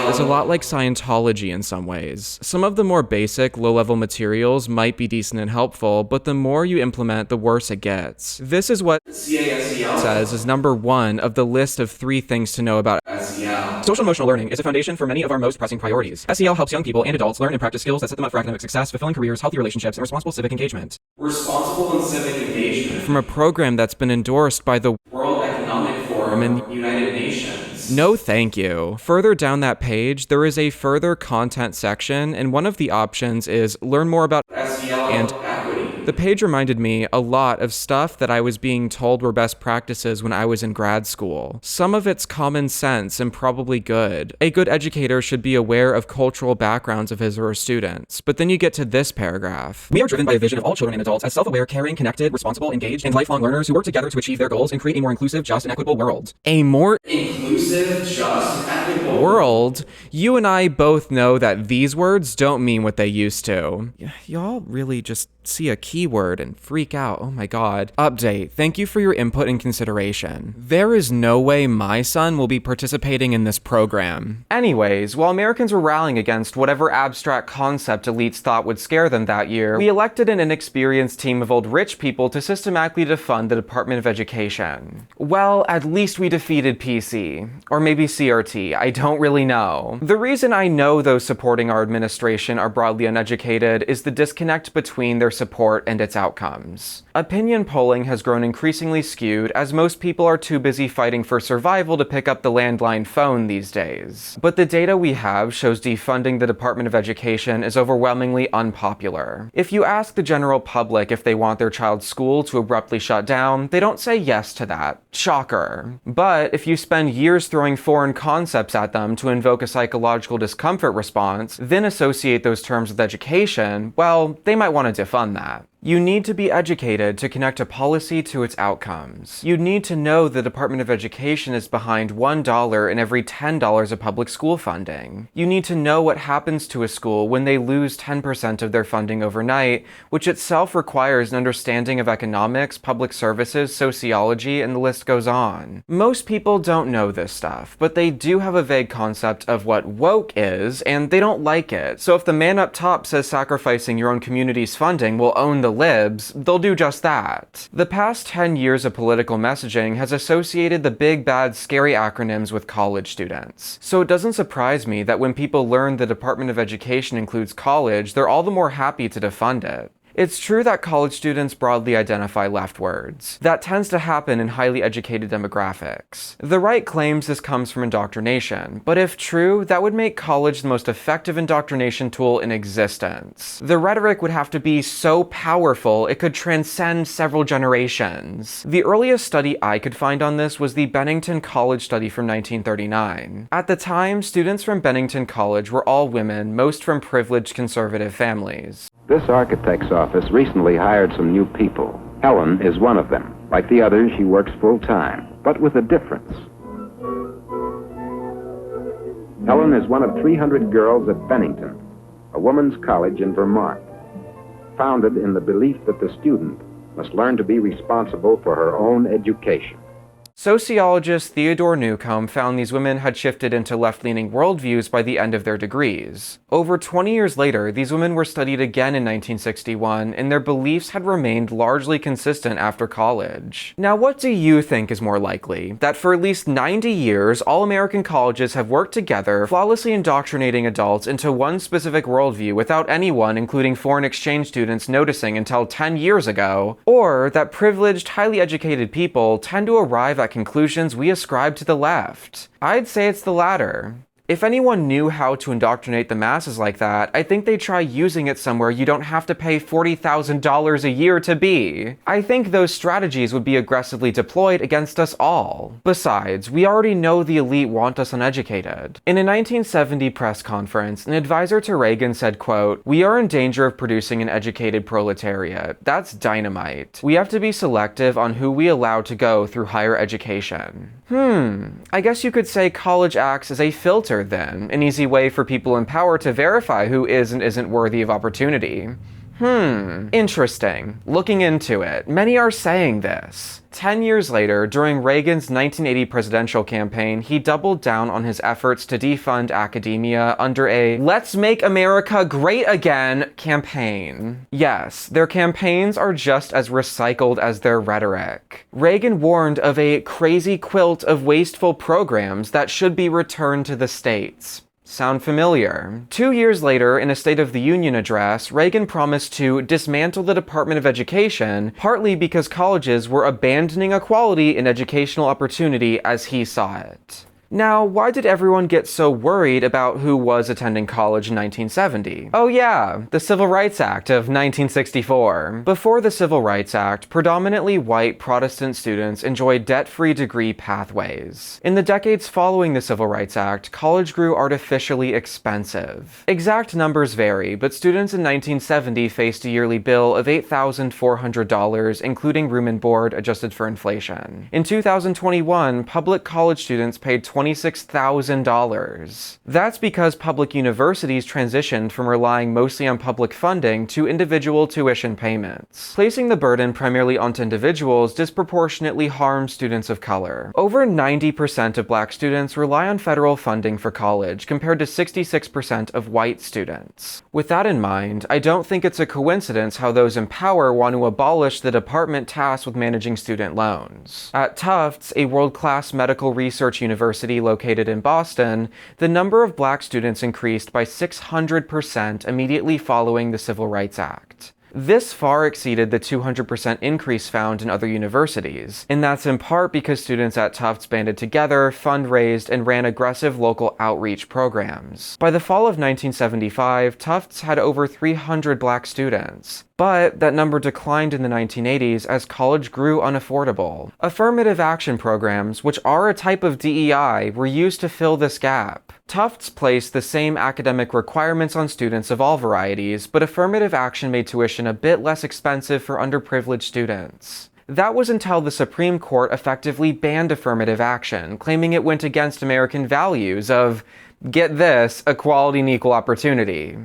It's a lot like Scientology in some ways. Some of the more basic, low-level materials might be decent and helpful, but the more you implement, the worse it gets. This is what says is number 1 of the list of 3 things to know about SEL. Social emotional learning is a foundation for many of our most pressing priorities. SEL helps young people and adults learn and practice skills that set them up for academic success, fulfilling careers, healthy relationships, and responsible civic engagement. Responsible and civic engagement. From a program that's been endorsed by the World Economic Forum and the United Nations. No thank you. Further down that page, there is a further content section, and one of the options is learn more about SEL and equity. The page reminded me a lot of stuff that I was being told were best practices when I was in grad school. Some of it's common sense and probably good. A good educator should be aware of cultural backgrounds of his or her students. But then you get to this paragraph. We are driven by a vision of all children and adults as self-aware, caring, connected, responsible, engaged, and lifelong learners who work together to achieve their goals and create a more inclusive, just, and equitable world. A more inclusive, just, and equitable world? You and I both know that these words don't mean what they used to. Y'all really just see a keyword and freak out. Oh my god. Update. Thank you for your input and consideration. There is no way my son will be participating in this program. Anyways, while Americans were rallying against whatever abstract concept elites thought would scare them that year, we elected an inexperienced team of old rich people to systematically defund the Department of Education. Well, at least we defeated PC. Or maybe CRT. I don't really know. The reason I know those supporting our administration are broadly uneducated is the disconnect between their support and its outcomes. Opinion polling has grown increasingly skewed as most people are too busy fighting for survival to pick up the landline phone these days. But the data we have shows defunding the Department of Education is overwhelmingly unpopular. If you ask the general public if they want their child's school to abruptly shut down, they don't say yes to that. Shocker. But if you spend years throwing foreign concepts at them to invoke a psychological discomfort response, then associate those terms with education, well, they might want to defund that. You need to be educated to connect a policy to its outcomes. You need to know the Department of Education is behind $1 in every $10 of public school funding. You need to know what happens to a school when they lose 10% of their funding overnight, which itself requires an understanding of economics, public services, sociology, and the list goes on. Most people don't know this stuff, but they do have a vague concept of what woke is, and they don't like it. So if the man up top says sacrificing your own community's funding will own the libs, they'll do just that. The past 10 years of political messaging has associated the big, bad, scary acronyms with college students. So it doesn't surprise me that when people learn the Department of Education includes college, they're all the more happy to defund it. It's true that college students broadly identify leftwards. That tends to happen in highly educated demographics. The right claims this comes from indoctrination, but if true, that would make college the most effective indoctrination tool in existence. The rhetoric would have to be so powerful it could transcend several generations. The earliest study I could find on this was the Bennington College study from 1939. At the time, students from Bennington College were all women, most from privileged conservative families. This architect's office recently hired some new people. Helen is one of them. Like the others, she works full-time, but with a difference. Helen is one of 300 girls at Bennington, a woman's college in Vermont, founded in the belief that the student must learn to be responsible for her own education. Sociologist Theodore Newcomb found these women had shifted into left-leaning worldviews by the end of their degrees. Over 20 years later, these women were studied again in 1961, and their beliefs had remained largely consistent after college. Now, what do you think is more likely? That for at least 90 years, all American colleges have worked together, flawlessly indoctrinating adults into one specific worldview without anyone, including foreign exchange students, noticing until 10 years ago? Or that privileged, highly educated people tend to arrive at conclusions we ascribe to the left? I'd say it's the latter. If anyone knew how to indoctrinate the masses like that, I think they'd try using it somewhere you don't have to pay $40,000 a year to be. I think those strategies would be aggressively deployed against us all. Besides, we already know the elite want us uneducated. In a 1970 press conference, an advisor to Reagan said, quote, "We are in danger of producing an educated proletariat. That's dynamite. We have to be selective on who we allow to go through higher education." I guess you could say college acts as a filter then, an easy way for people in power to verify who is and isn't worthy of opportunity. Interesting. Looking into it, many are saying this. 10 years later, during Reagan's 1980 presidential campaign, he doubled down on his efforts to defund academia under a "Let's Make America Great Again" campaign. Yes, their campaigns are just as recycled as their rhetoric. Reagan warned of a crazy quilt of wasteful programs that should be returned to the states. Sound familiar? 2 years later, in a State of the Union address, Reagan promised to dismantle the Department of Education, partly because colleges were abandoning equality in educational opportunity as he saw it. Now, why did everyone get so worried about who was attending college in 1970? Oh yeah, the Civil Rights Act of 1964. Before the Civil Rights Act, predominantly white Protestant students enjoyed debt-free degree pathways. In the decades following the Civil Rights Act, college grew artificially expensive. Exact numbers vary, but students in 1970 faced a yearly bill of $8,400, including room and board adjusted for inflation. In 2021, public college students paid $26,000. That's because public universities transitioned from relying mostly on public funding to individual tuition payments. Placing the burden primarily onto individuals disproportionately harms students of color. Over 90% of black students rely on federal funding for college, compared to 66% of white students. With that in mind, I don't think it's a coincidence how those in power want to abolish the department tasked with managing student loans. At Tufts, a world-class medical research university located in Boston, the number of black students increased by 600% immediately following the Civil Rights Act. This far exceeded the 200% increase found in other universities, and that's in part because students at Tufts banded together, fundraised, and ran aggressive local outreach programs. By the fall of 1975, Tufts had over 300 black students. But that number declined in the 1980s as college grew unaffordable. Affirmative action programs, which are a type of DEI, were used to fill this gap. Tufts placed the same academic requirements on students of all varieties, but affirmative action made tuition a bit less expensive for underprivileged students. That was until the Supreme Court effectively banned affirmative action, claiming it went against American values of, get this, equality and equal opportunity.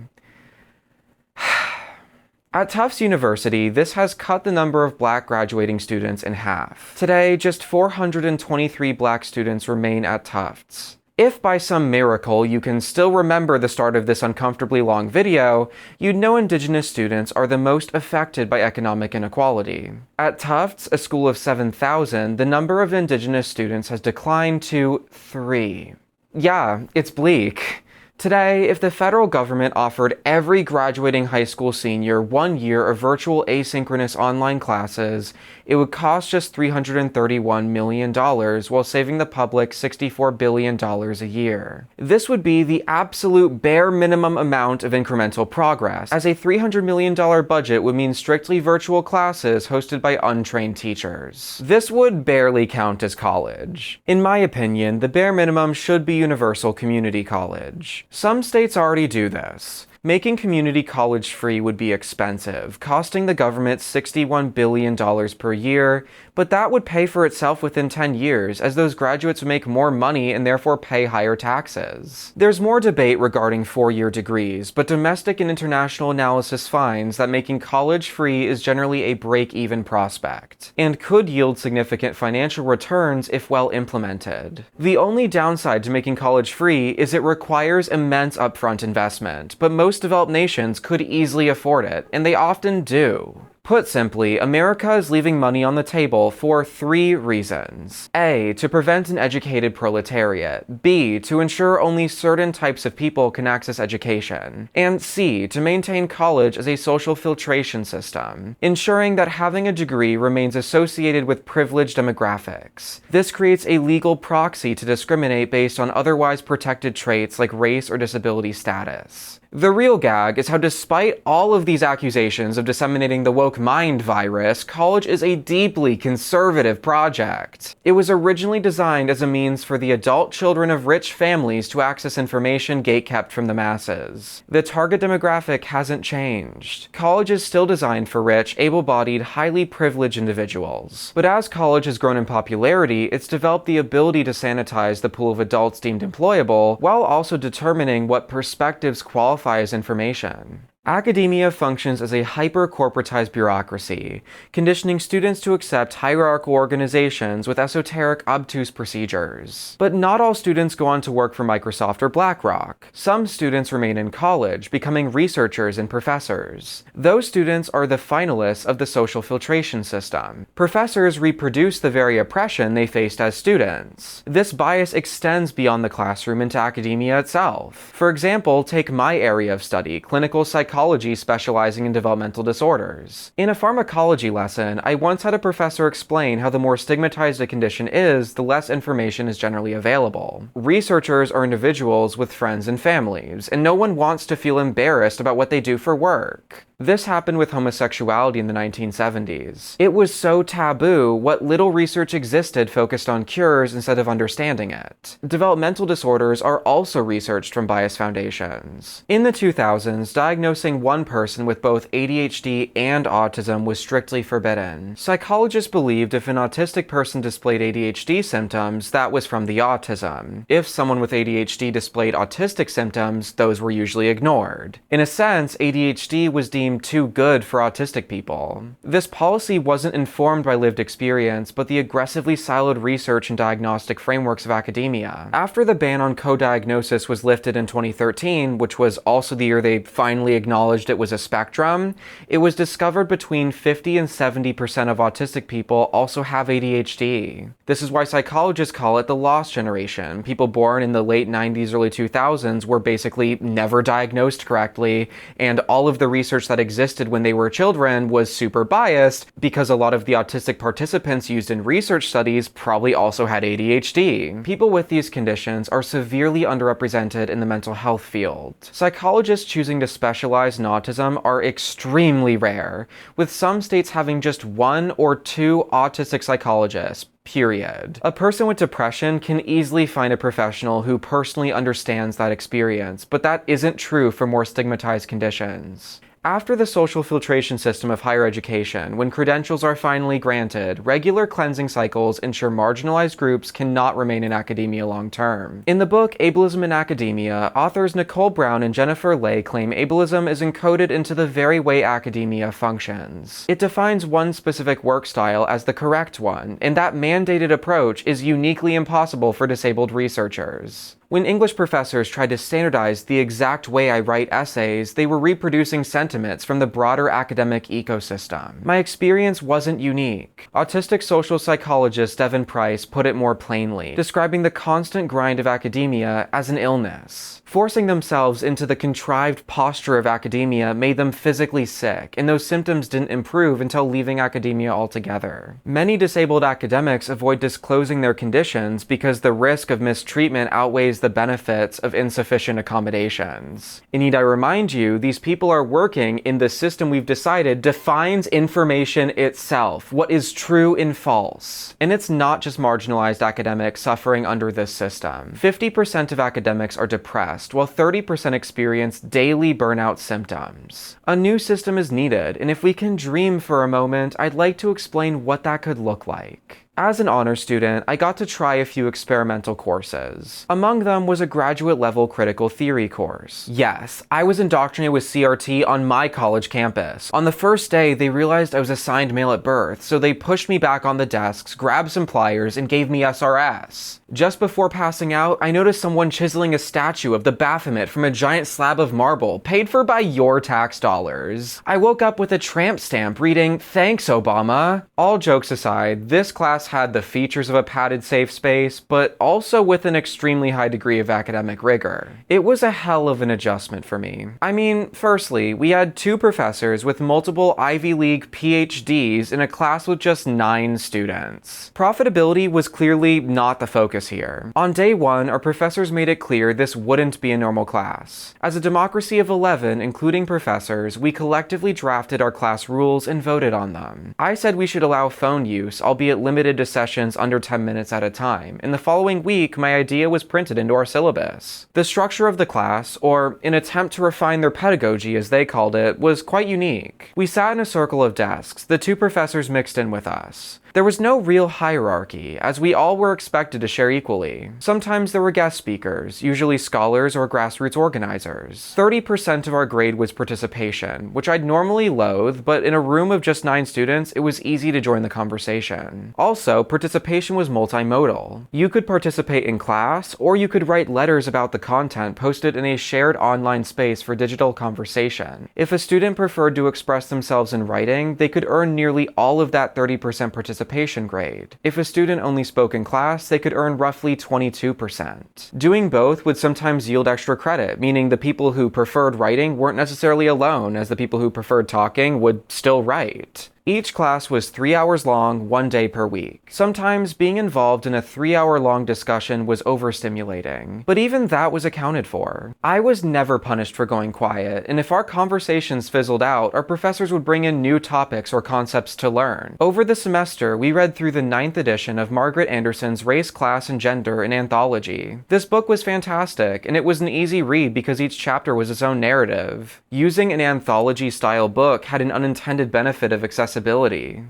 At Tufts University, this has cut the number of black graduating students in half. Today, just 423 black students remain at Tufts. If by some miracle you can still remember the start of this uncomfortably long video, you'd know Indigenous students are the most affected by economic inequality. At Tufts, a school of 7,000, the number of Indigenous students has declined to 3. Yeah, it's bleak. Today, if the federal government offered every graduating high school senior 1 year of virtual asynchronous online classes, it would cost just $331 million while saving the public $64 billion a year. This would be the absolute bare minimum amount of incremental progress, as a $300 million budget would mean strictly virtual classes hosted by untrained teachers. This would barely count as college. In my opinion, the bare minimum should be universal community college. Some states already do this. Making community college free would be expensive, costing the government $61 billion per year, but that would pay for itself within 10 years, as those graduates would make more money and therefore pay higher taxes. There's more debate regarding 4-year degrees, but domestic and international analysis finds that making college free is generally a break-even prospect, and could yield significant financial returns if well implemented. The only downside to making college free is it requires immense upfront investment, but most developed nations could easily afford it, and they often do. Put simply, America is leaving money on the table for 3 reasons. A, to prevent an educated proletariat. B, to ensure only certain types of people can access education. And C, to maintain college as a social filtration system, ensuring that having a degree remains associated with privileged demographics. This creates a legal proxy to discriminate based on otherwise protected traits like race or disability status. The real gag is how, despite all of these accusations of disseminating the woke mind virus, college is a deeply conservative project. It was originally designed as a means for the adult children of rich families to access information gatekept from the masses. The target demographic hasn't changed. College is still designed for rich, able-bodied, highly privileged individuals. But as college has grown in popularity, it's developed the ability to sanitize the pool of adults deemed employable, while also determining what perspectives qualify as information. Academia functions as a hyper-corporatized bureaucracy, conditioning students to accept hierarchical organizations with esoteric, obtuse procedures. But not all students go on to work for Microsoft or BlackRock. Some students remain in college, becoming researchers and professors. Those students are the finalists of the social filtration system. Professors reproduce the very oppression they faced as students. This bias extends beyond the classroom into academia itself. For example, take my area of study, clinical psychology specializing in developmental disorders. In a pharmacology lesson, I once had a professor explain how the more stigmatized a condition is, the less information is generally available. Researchers are individuals with friends and families, and no one wants to feel embarrassed about what they do for work. This happened with homosexuality in the 1970s. It was so taboo, what little research existed focused on cures instead of understanding it. Developmental disorders are also researched from biased foundations. In the 2000s, diagnosing one person with both ADHD and autism was strictly forbidden. Psychologists believed if an autistic person displayed ADHD symptoms, that was from the autism. If someone with ADHD displayed autistic symptoms, those were usually ignored. In a sense, ADHD was deemed too good for autistic people. This policy wasn't informed by lived experience, but the aggressively siloed research and diagnostic frameworks of academia. After the ban on co-diagnosis was lifted in 2013, which was also the year they finally acknowledged it was a spectrum, it was discovered between 50 and 70% of autistic people also have ADHD. This is why psychologists call it the lost generation. People born in the late 90s, early 2000s were basically never diagnosed correctly, and all of the research that that existed when they were children was super biased because a lot of the autistic participants used in research studies probably also had ADHD. People with these conditions are severely underrepresented in the mental health field. Psychologists choosing to specialize in autism are extremely rare, with some states having just 1 or 2 autistic psychologists. Period. A person with depression can easily find a professional who personally understands that experience, but that isn't true for more stigmatized conditions. After the social filtration system of higher education, when credentials are finally granted, regular cleansing cycles ensure marginalized groups cannot remain in academia long term. In the book Ableism in Academia, authors Nicole Brown and Jennifer Lay claim ableism is encoded into the very way academia functions. It defines one specific work style as the correct one, and that mandated approach is uniquely impossible for disabled researchers. When English professors tried to standardize the exact way I write essays, they were reproducing sentiments from the broader academic ecosystem. My experience wasn't unique. Autistic social psychologist Devin Price put it more plainly, describing the constant grind of academia as an illness. Forcing themselves into the contrived posture of academia made them physically sick, and those symptoms didn't improve until leaving academia altogether. Many disabled academics avoid disclosing their conditions because the risk of mistreatment outweighs the benefits of insufficient accommodations. And need I remind you, these people are working in the system we've decided defines information itself, what is true and false. And it's not just marginalized academics suffering under this system. 50% of academics are depressed, while 30% experience daily burnout symptoms. A new system is needed, and if we can dream for a moment, I'd like to explain what that could look like. As an honor student, I got to try a few experimental courses. Among them was a graduate-level critical theory course. Yes, I was indoctrinated with CRT on my college campus. On the first day, they realized I was assigned male at birth, so they pushed me back on the desks, grabbed some pliers, and gave me SRS. Just before passing out, I noticed someone chiseling a statue of the Baphomet from a giant slab of marble, paid for by your tax dollars. I woke up with a tramp stamp reading, "Thanks, Obama." All jokes aside, this class had the features of a padded safe space, but also with an extremely high degree of academic rigor. It was a hell of an adjustment for me. I mean, firstly, we had 2 professors with multiple Ivy League PhDs in a class with just 9 students. Profitability was clearly not the focus here. On day 1, our professors made it clear this wouldn't be a normal class. As a democracy of 11, including professors, we collectively drafted our class rules and voted on them. I said we should allow phone use, albeit limited to sessions under 10 minutes at a time, and the following week my idea was printed into our syllabus. The structure of the class, or an attempt to refine their pedagogy as they called it, was quite unique. We sat in a circle of desks, the 2 professors mixed in with us. There was no real hierarchy, as we all were expected to share equally. Sometimes there were guest speakers, usually scholars or grassroots organizers. 30% of our grade was participation, which I'd normally loathe, but in a room of just 9 students, it was easy to join the conversation. Also, participation was multimodal. You could participate in class, or you could write letters about the content posted in a shared online space for digital conversation. If a student preferred to express themselves in writing, they could earn nearly all of that 30% participation grade. If a student only spoke in class, they could earn roughly 22%. Doing both would sometimes yield extra credit, meaning the people who preferred writing weren't necessarily alone, as the people who preferred talking would still write. Each class was 3 hours long, 1 day per week. Sometimes being involved in a 3-hour-long discussion was overstimulating, but even that was accounted for. I was never punished for going quiet, and if our conversations fizzled out, our professors would bring in new topics or concepts to learn. Over the semester, we read through the 9th edition of Margaret Anderson's Race, Class, and Gender, an anthology. This book was fantastic, and it was an easy read because each chapter was its own narrative. Using an anthology-style book had an unintended benefit of accessibility.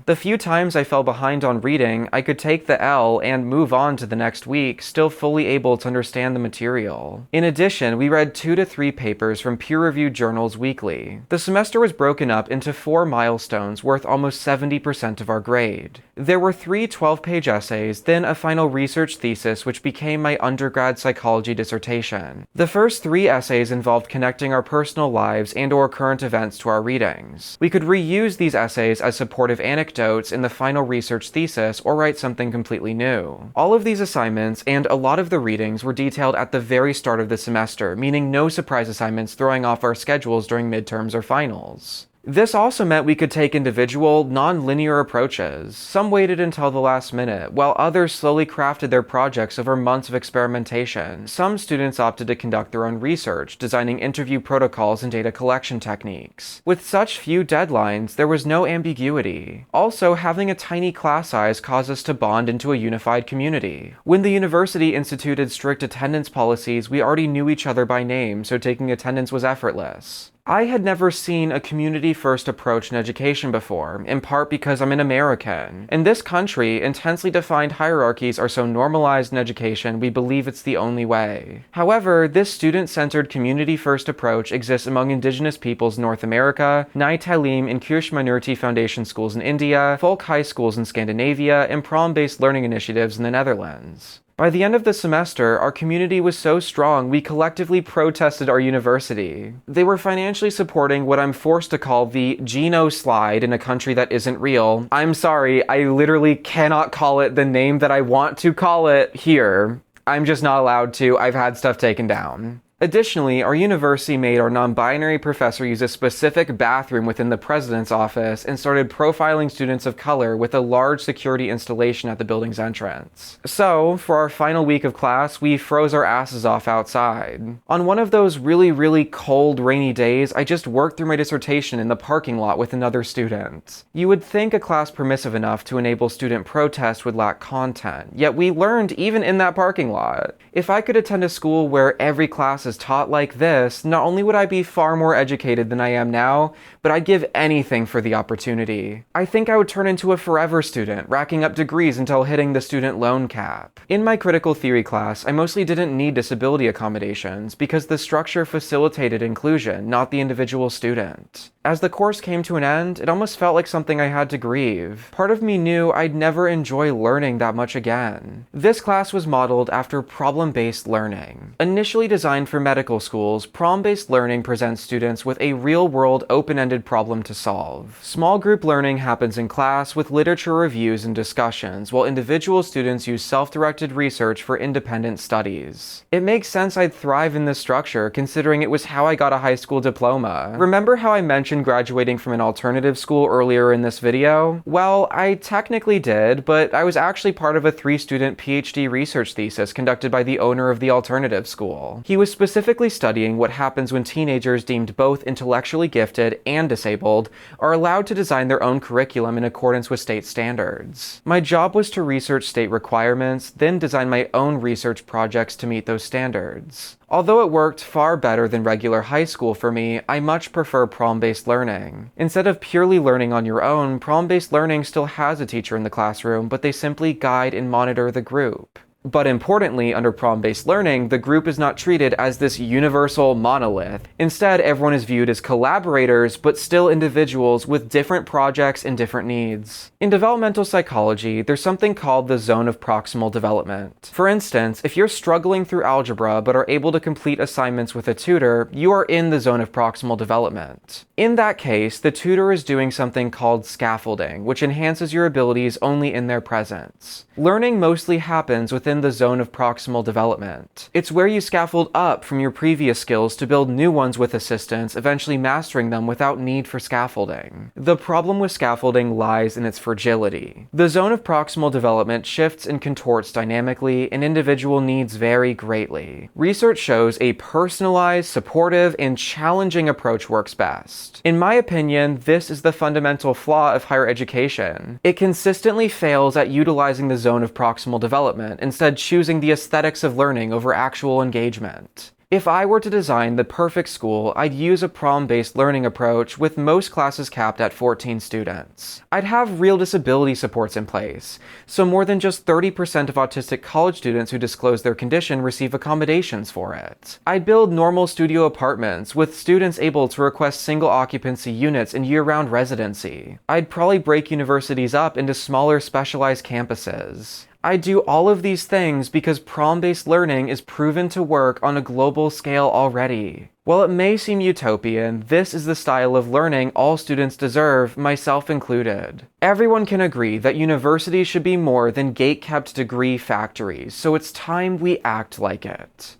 The few times I fell behind on reading, I could take the L and move on to the next week, still fully able to understand the material. In addition, we read 2 to 3 papers from peer-reviewed journals weekly. The semester was broken up into 4 milestones worth almost 70% of our grade. There were 3 12-page essays, then a final research thesis which became my undergrad psychology dissertation. The first 3 essays involved connecting our personal lives and/or current events to our readings. We could reuse these essays as supportive anecdotes in the final research thesis or write something completely new. All of these assignments and a lot of the readings were detailed at the very start of the semester, meaning no surprise assignments throwing off our schedules during midterms or finals. This also meant we could take individual, non-linear approaches. Some waited until the last minute, while others slowly crafted their projects over months of experimentation. Some students opted to conduct their own research, designing interview protocols and data collection techniques. With such few deadlines, there was no ambiguity. Also, having a tiny class size caused us to bond into a unified community. When the university instituted strict attendance policies, we already knew each other by name, so taking attendance was effortless. I had never seen a community-first approach in education before, in part because I'm an American. In this country, intensely defined hierarchies are so normalized in education we believe it's the only way. However, this student-centered community-first approach exists among indigenous peoples in North America, Nai Talim and Kirsch Minority Foundation schools in India, folk high schools in Scandinavia, and prom-based learning initiatives in the Netherlands. By the end of the semester, our community was so strong we collectively protested our university. They were financially supporting what I'm forced to call the genocide in a country that isn't real. I'm sorry, I literally cannot call it the name that I want to call it here. I'm just not allowed to. I've had stuff taken down. Additionally, our university made our non-binary professor use a specific bathroom within the president's office and started profiling students of color with a large security installation at the building's entrance. So, for our final week of class, we froze our asses off outside. On one of those really cold, rainy days, I just worked through my dissertation in the parking lot with another student. You would think a class permissive enough to enable student protest would lack content, yet we learned even in that parking lot. If I could attend a school where every class is taught like this, not only would I be far more educated than I am now, but I'd give anything for the opportunity. I think I would turn into a forever student, racking up degrees until hitting the student loan cap. In my critical theory class, I mostly didn't need disability accommodations because the structure facilitated inclusion, not the individual student. As the course came to an end, it almost felt like something I had to grieve. Part of me knew I'd never enjoy learning that much again. This class was modeled after problem-based learning. Initially designed for medical schools, problem-based learning presents students with a real-world, open-ended problem to solve. Small group learning happens in class with literature reviews and discussions, while individual students use self-directed research for independent studies. It makes sense I'd thrive in this structure, considering it was how I got a high school diploma. Remember how I mentioned graduating from an alternative school earlier in this video? Well, I technically did, but I was actually part of a 3-student PhD research thesis conducted by the owner of the alternative school. He was specifically studying what happens when teenagers deemed both intellectually gifted and disabled are allowed to design their own curriculum in accordance with state standards. My job was to research state requirements, then design my own research projects to meet those standards. Although it worked far better than regular high school for me, I much prefer problem-based learning. Instead of purely learning on your own, problem-based learning still has a teacher in the classroom, but they simply guide and monitor the group. But importantly, under problem-based learning, the group is not treated as this universal monolith. Instead, everyone is viewed as collaborators, but still individuals with different projects and different needs. In developmental psychology, there's something called the zone of proximal development. For instance, if you're struggling through algebra but are able to complete assignments with a tutor, you are in the zone of proximal development. In that case, the tutor is doing something called scaffolding, which enhances your abilities only in their presence. Learning mostly happens within the zone of proximal development. It's where you scaffold up from your previous skills to build new ones with assistance, eventually mastering them without need for scaffolding. The problem with scaffolding lies in its fragility. The zone of proximal development shifts and contorts dynamically, and individual needs vary greatly. Research shows a personalized, supportive, and challenging approach works best. In my opinion, this is the fundamental flaw of higher education. It consistently fails at utilizing the zone of proximal development, instead choosing the aesthetics of learning over actual engagement. If I were to design the perfect school, I'd use a problem-based learning approach with most classes capped at 14 students. I'd have real disability supports in place, so more than just 30% of autistic college students who disclose their condition receive accommodations for it. I'd build normal studio apartments with students able to request single occupancy units in year-round residency. I'd probably break universities up into smaller specialized campuses. I do all of these things because problem-based learning is proven to work on a global scale already. While it may seem utopian, this is the style of learning all students deserve, myself included. Everyone can agree that universities should be more than gate-kept degree factories, so it's time we act like it.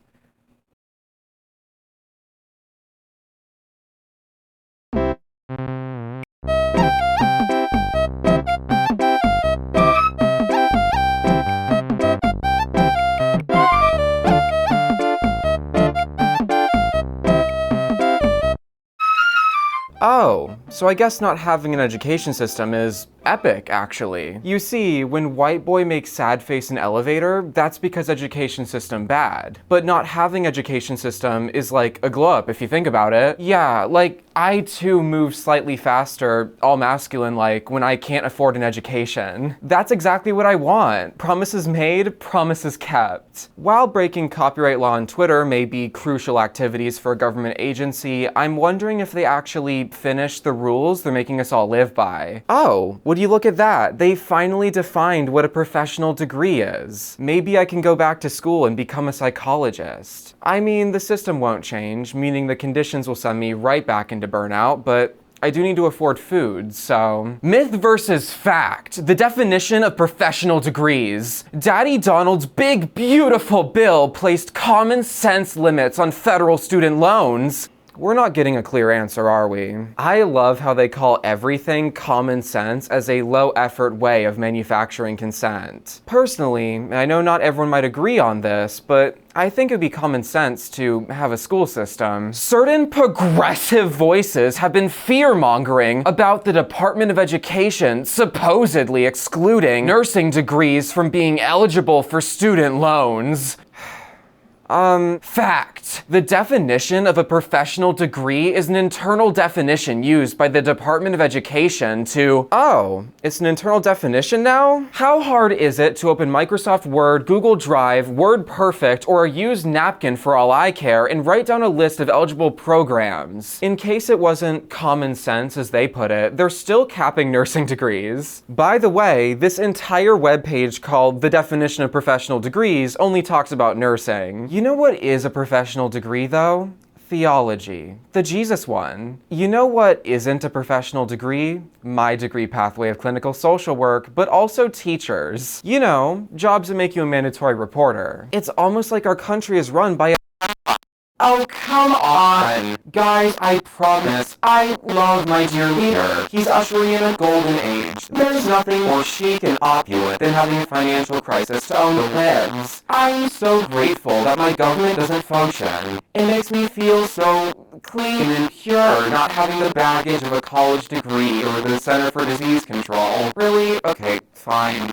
So I guess not having an education system is epic, actually. You see, when white boy makes sad face in elevator, that's because education system bad. But not having education system is like a glow up if you think about it. Yeah, like I too move slightly faster, all masculine like, when I can't afford an education. That's exactly what I want. Promises made, promises kept. While breaking copyright law on Twitter may be crucial activities for a government agency, I'm wondering if they actually finish the rules they're making us all live by. Oh, would you look at that? They finally defined what a professional degree is. Maybe I can go back to school and become a psychologist. I mean, the system won't change, meaning the conditions will send me right back into burnout, but I do need to afford food, so... Myth versus fact. The definition of professional degrees. Daddy Donald's big, beautiful bill placed common sense limits on federal student loans. We're not getting a clear answer, are we? I love how they call everything common sense as a low-effort way of manufacturing consent. Personally, I know not everyone might agree on this, but I think it'd be common sense to have a school system. Certain progressive voices have been fear-mongering about the Department of Education supposedly excluding nursing degrees from being eligible for student loans. Fact. The definition of a professional degree is an internal definition used by the Department of Education to... Oh, it's an internal definition now? How hard is it to open Microsoft Word, Google Drive, WordPerfect, or a used napkin for all I care and write down a list of eligible programs? In case it wasn't common sense, as they put it, they're still capping nursing degrees. By the way, this entire webpage called The Definition of Professional Degrees only talks about nursing. You know what is a professional degree, though? Theology. The Jesus one. You know what isn't a professional degree? My degree pathway of clinical social work, but also teachers. You know, jobs that make you a mandatory reporter. It's almost like our country is run by a... Oh, come on! Guys, I promise, I love my dear leader. He's ushering in a golden age. There's nothing more chic and opulent than having a financial crisis to own the libs. I'm so grateful that my government doesn't function. It makes me feel so clean and pure not having the baggage of a college degree or the Center for Disease Control. Really? Okay, fine.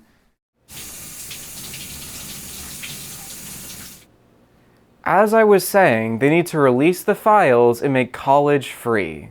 As I was saying, they need to release the files and make college free.